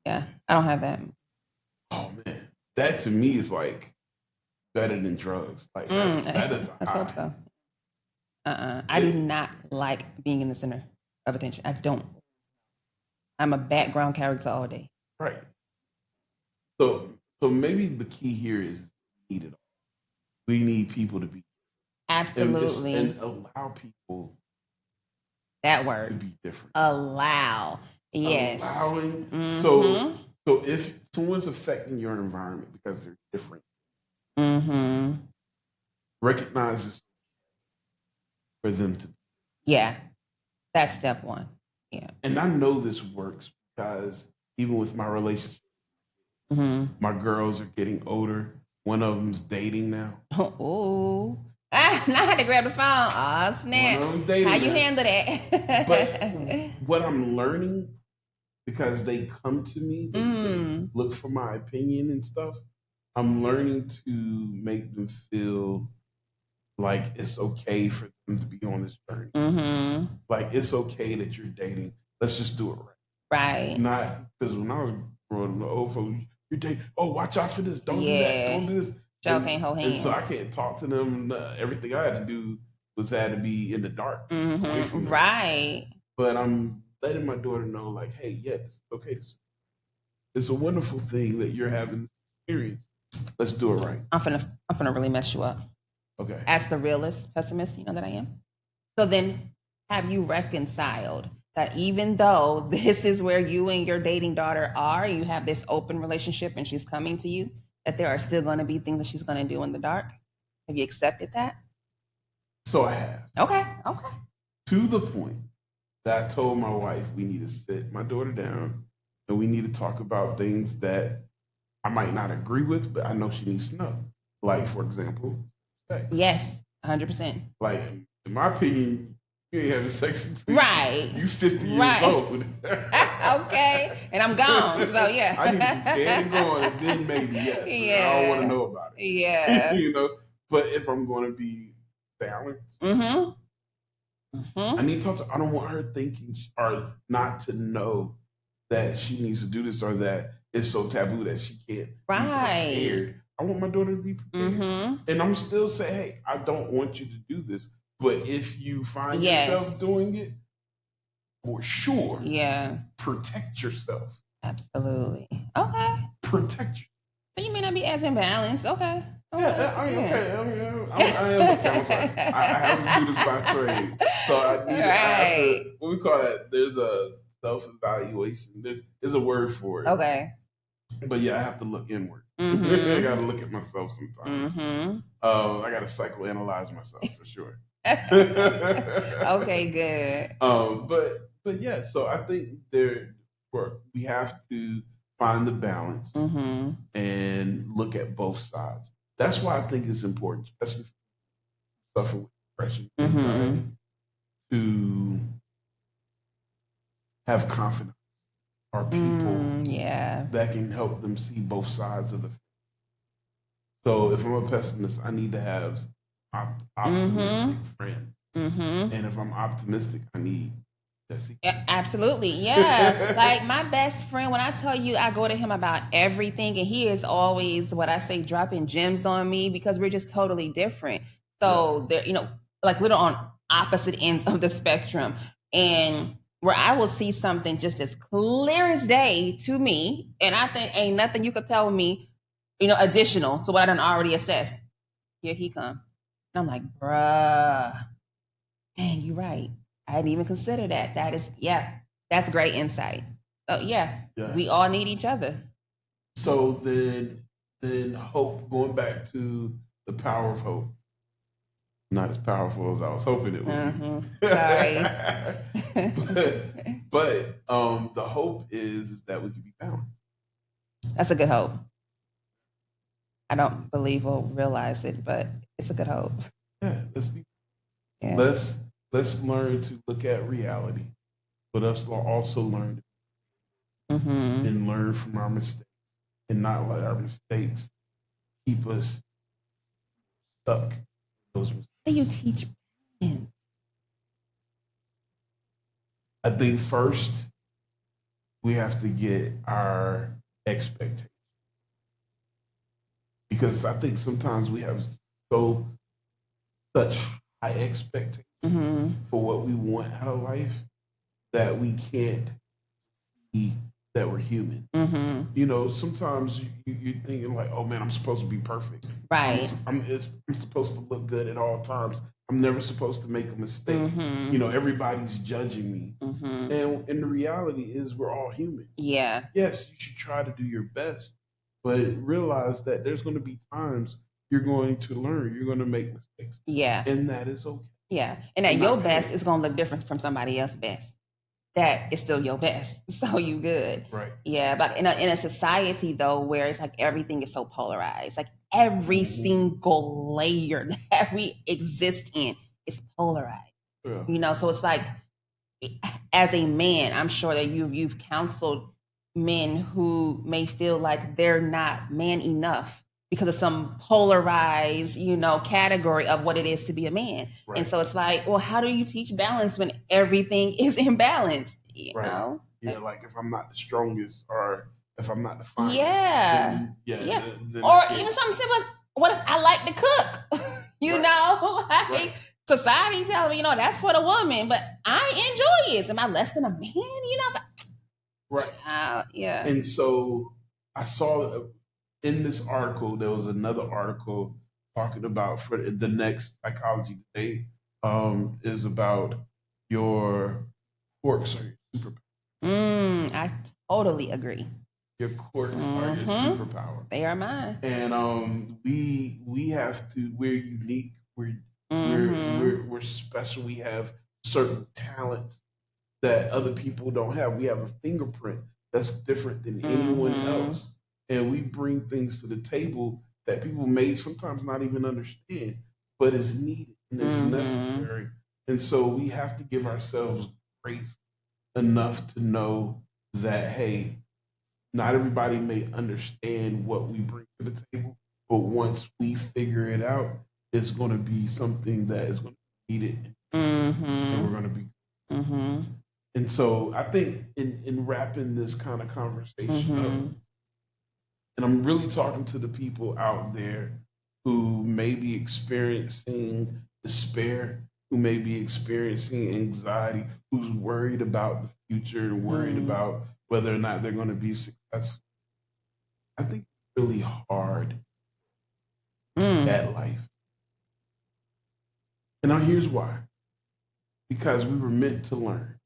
Yeah, I don't have that. Oh man, that to me is like better than drugs. Like that is. Let's hope so. I do not like being in the center of attention. I don't. I'm a background character all day. Right. So maybe the key here is need it all. We need people to be absolutely and allow people. That word to be different. Allow. Yes. Allowing. So if someone's affecting your environment because they're different, recognize this for them to. Yeah, that's step one. Yeah. And I know this works because even with my relationship, my girls are getting older. One of them's dating now. Oh. Now I had to grab the phone. Oh, snap. How you handle that? But what I'm learning, because they come to me, they look for my opinion and stuff, I'm learning to make them feel like it's okay for them to be on this journey. Like, it's okay that you're dating. Let's just do it right. Right. Not, because when I was growing up, the old folks, you're dating, oh, watch out for this. Don't do that. Don't do this. Y'all can't hold hands. And so I can't talk to them. Everything I had to do had to be in the dark. Away from them. Right. But I'm letting my daughter know, like, hey, yeah, it's okay. It's a wonderful thing that you're having this experience. Let's do it right. I'm finna really mess you up. Okay. As the realist, pessimist, that I am. So then, have you reconciled that even though this is where you and your dating daughter are, you have this open relationship and she's coming to you, that there are still going to be things that she's going to do in the dark? Have you accepted that? So I have. Okay. To the point that I told my wife we need to sit my daughter down and we need to talk about things that I might not agree with, but I know she needs to know. Like, for example, sex. Yes, 100%. Like, in my opinion, you ain't having sex until Right. you 50 years Right. old. Okay, and I'm gone. So yeah, I need to be dead and gone, and then maybe yes. Yeah. I don't want to know about it. Yeah. You know, but if I'm going to be balanced, Mm-hmm. I need to talk to. I don't want her thinking or not to know that she needs to do this or that it's so taboo that she can't be prepared. I want my daughter to be prepared, and I'm still saying, hey, I don't want you to do this, but if you find yourself doing it, for sure, protect yourself. Absolutely. Okay. Protect yourself. So you may not be as imbalanced. Okay. Yeah, I am a counselor. I have to do this by trade. So I have to, what we call that, there's a self-evaluation. There's a word for it. Okay. But yeah, I have to look inward. I got to look at myself sometimes. I got to psychoanalyze myself for sure. Okay, good. But yeah, so I think we have to find the balance and look at both sides. That's why I think it's important, especially for suffer with depression, anxiety, to have confidence or people that can help them see both sides of the fence. So if I'm a pessimist, I need to have optimistic friends. And if I'm optimistic, I need Jesika. Yeah, absolutely. Yeah. Like my best friend, when I tell you I go to him about everything, and he is always what I say dropping gems on me because we're just totally different. So they're, like little on opposite ends of the spectrum. And where I will see something just as clear as day to me, and I think ain't nothing you could tell me, additional to what I done already assessed. Here he come. And I'm like, bruh, man, you're right. I hadn't even considered that. That's great insight. So we all need each other. So then hope, going back to the power of hope, not as powerful as I was hoping it would be. Sorry. but the hope is that we can be balanced. That's a good hope. I don't believe we'll realize it, but it's a good hope. Yeah, let's learn to look at reality, but us also learn and learn from our mistakes and not let our mistakes keep us stuck. Those mistakes. How do you teach balance? I think first we have to get our expectations, because I think sometimes we have such high expectations for what we want out of life that we can't see that we're human. Sometimes you're thinking like, oh man, I'm supposed to be perfect. Right. I'm supposed to look good at all times. I'm never supposed to make a mistake. Everybody's judging me. And the reality is we're all human. Yeah. Yes, you should try to do your best, but realize that there's going to be times you're going to learn, you're going to make mistakes. Yeah. And that is okay. Yeah. And that your best is going to look different from somebody else's best. That is still your best. So you good. Right. Yeah. But in a society though, where it's like everything is so polarized, like every single layer that we exist in is polarized. Yeah. So it's like, as a man, I'm sure that you've counseled men who may feel like they're not man enough because of some polarized, category of what it is to be a man. Right. And so it's like, well, how do you teach balance when everything is imbalanced? You know? Yeah, like if I'm not the strongest or if I'm not the finest. Yeah. Then or even something simple as, what if I like to cook? Society tells me, that's for the woman, but I enjoy it. Am I less than a man? Right. Yeah. And so I saw in this article, there was another article talking about for the next psychology debate is about your quirks or your superpower. I totally agree. Your quirks are your superpower. They are mine. And we have to. We're unique. We're special. We have certain talents that other people don't have. We have a fingerprint that's different than anyone else. And we bring things to the table that people may sometimes not even understand, but is needed and it's necessary. And so we have to give ourselves grace enough to know that, hey, not everybody may understand what we bring to the table, but once we figure it out, it's going to be something that is going to be needed, and we're going to be. And so I think in wrapping this kind of conversation up, and I'm really talking to the people out there who may be experiencing despair, who may be experiencing anxiety, who's worried about the future and worried about whether or not they're going to be successful. I think it's really hard that life. And now here's why. Because we were meant to learn.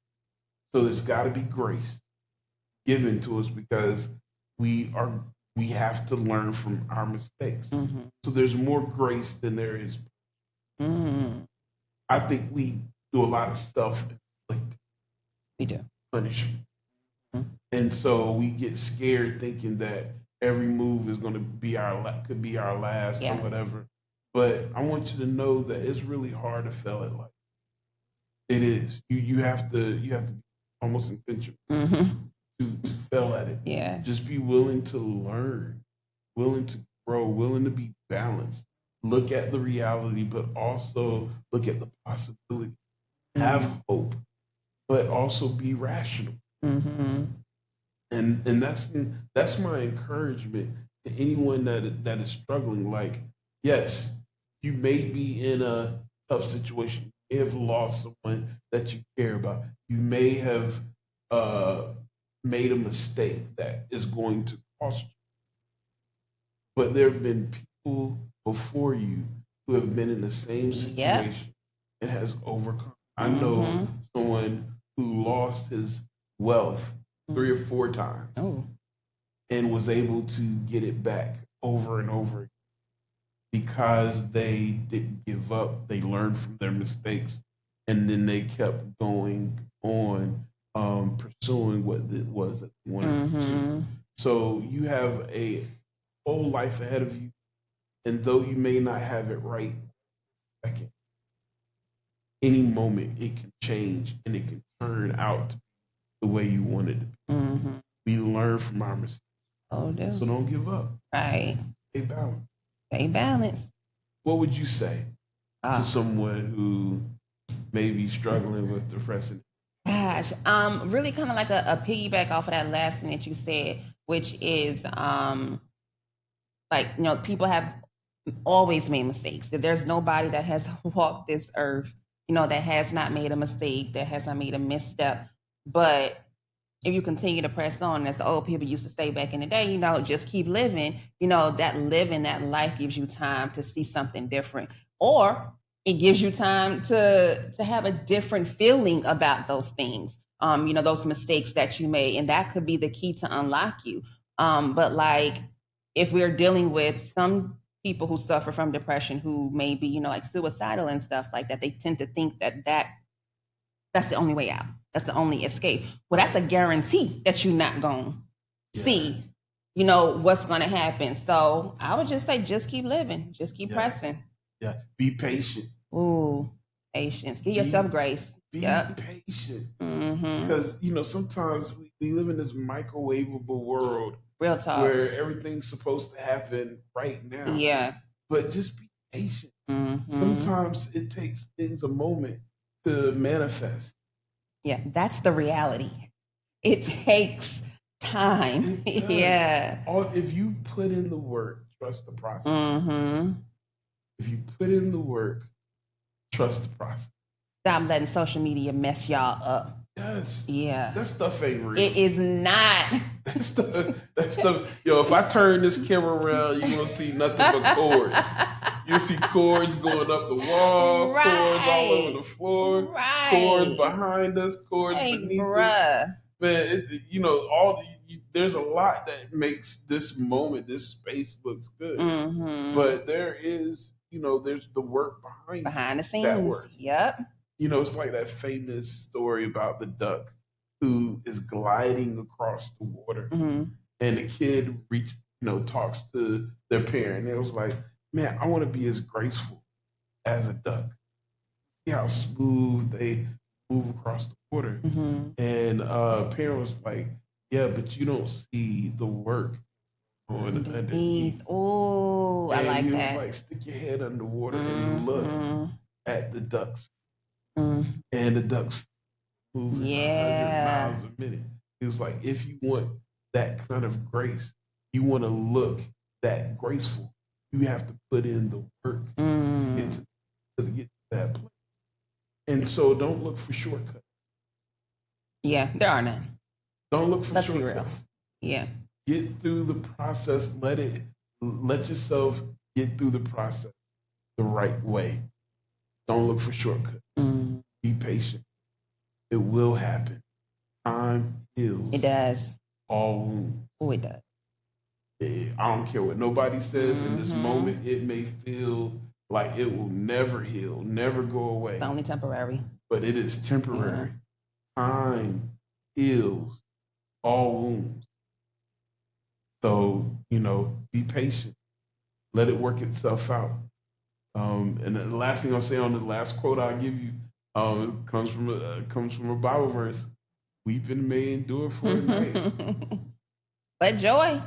So there's got to be grace given to us because we have to learn from our mistakes. So there's more grace than there is. I think we do a lot of self-inflicted We do. punishment. And so we get scared thinking that every move is going to be could be our last or whatever. But I want you to know that it's really hard to fail at life. It is. You have to be almost intentional to fail at it. Yeah. Just be willing to learn, willing to grow, willing to be balanced. Look at the reality, but also look at the possibility. Have hope, but also be rational. And that's my encouragement to anyone that is struggling. Like, yes, you may be in a tough situation. You may have lost someone that you care about. You may have made a mistake that is going to cost you. But there have been people before you who have been in the same situation and has overcome. I know someone who lost his wealth 3 or 4 times and was able to get it back over and over again because they didn't give up. They learned from their mistakes and then they kept going on pursuing what it was that they wanted to do. So you have a whole life ahead of you, and though you may not have it right second, any moment it can change and it can turn out the way you wanted it to be. We learn from our mistakes. So don't give up. Right. Stay balanced. Stay balanced. What would you say to someone who may be struggling with depression? Gosh, really kind of like a piggyback off of that last thing that you said, which is like, you know, people have always made mistakes. That there's nobody that has walked this earth, you know, that has not made a mistake, that has not made a misstep. But if you continue to press on, as the old people used to say back in the day, you know, just keep living. You know, that living, that life gives you time to see something different, or it gives you time to have a different feeling about those things. You know, those mistakes that you made, and that could be the key to unlock you. But like, if we're dealing with some people who suffer from depression, who may be, you know, like suicidal and stuff like that, they tend to think that's the only way out. That's the only escape. Well, that's a guarantee that you're not going to see, you know, what's going to happen. So I would just say, just keep living. Just keep pressing. Yeah. Be patient. Ooh, patience. Give yourself grace. Be patient. Because, you know, sometimes we live in this microwavable world. Real talk. Where everything's supposed to happen right now. Yeah. But just be patient. Sometimes it takes things a moment to manifest. Yeah, that's the reality. It takes time. Yeah. If you put in the work, trust the process. If you put in the work, trust the process. Stop letting social media mess y'all up. Yes. Yeah. That stuff ain't real. It is not. That stuff. Yo, if I turn this camera around, you're gonna see nothing but cords. You'll see cords going up the wall, cords all over the floor, cords behind us, cords beneath us. Man, you know, there's a lot that makes this moment, this space looks good. But there is, you know, there's the work behind the scenes. That work. Yep. You know, it's like that famous story about the duck who is gliding across the water, and the kid talks to their parent. And it was like, man, I want to be as graceful as a duck. See how smooth they move across the water. And parent was like, yeah, but you don't see the work on underneath. Oh, I like he that. was like, stick your head underwater and look at the ducks. Mm. And the ducks moving 100 Yeah. miles a minute. He was like, if you want that kind of grace, you want to look that graceful, you have to put in the work to get to that place. And so don't look for shortcuts. Yeah, there are none. Don't look for Let's be shortcuts. real. Yeah. Get through the process. Let yourself get through the process the right way. Don't look for shortcuts. Be patient. It will happen. Time heals. It does. All wounds. Oh, it does. I don't care what nobody says in this moment. It may feel like it will never heal, never go away. It's only temporary. But it is temporary. Time heals all wounds. So, be patient. Let it work itself out. And the last thing I'll say on the last quote I'll give you comes from a Bible verse. Weeping may endure for a night. But joy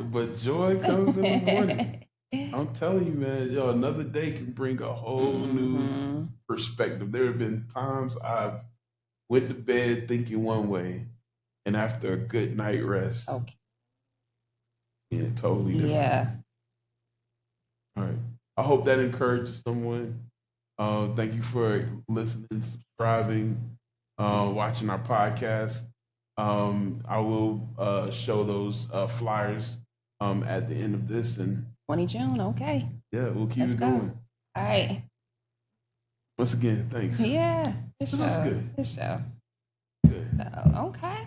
comes in the morning. I'm telling you, man, another day can bring a whole new perspective. There have been times I've went to bed thinking one way, and after a good night rest, totally different. Yeah. All right. I hope that encourages someone. Thank you for listening, subscribing, watching our podcast. I will show those flyers at the end of this, and 20 June. Okay. Yeah, we'll keep it going. All right. Once again, thanks. Yeah. This was good. Good show. Good. So, okay.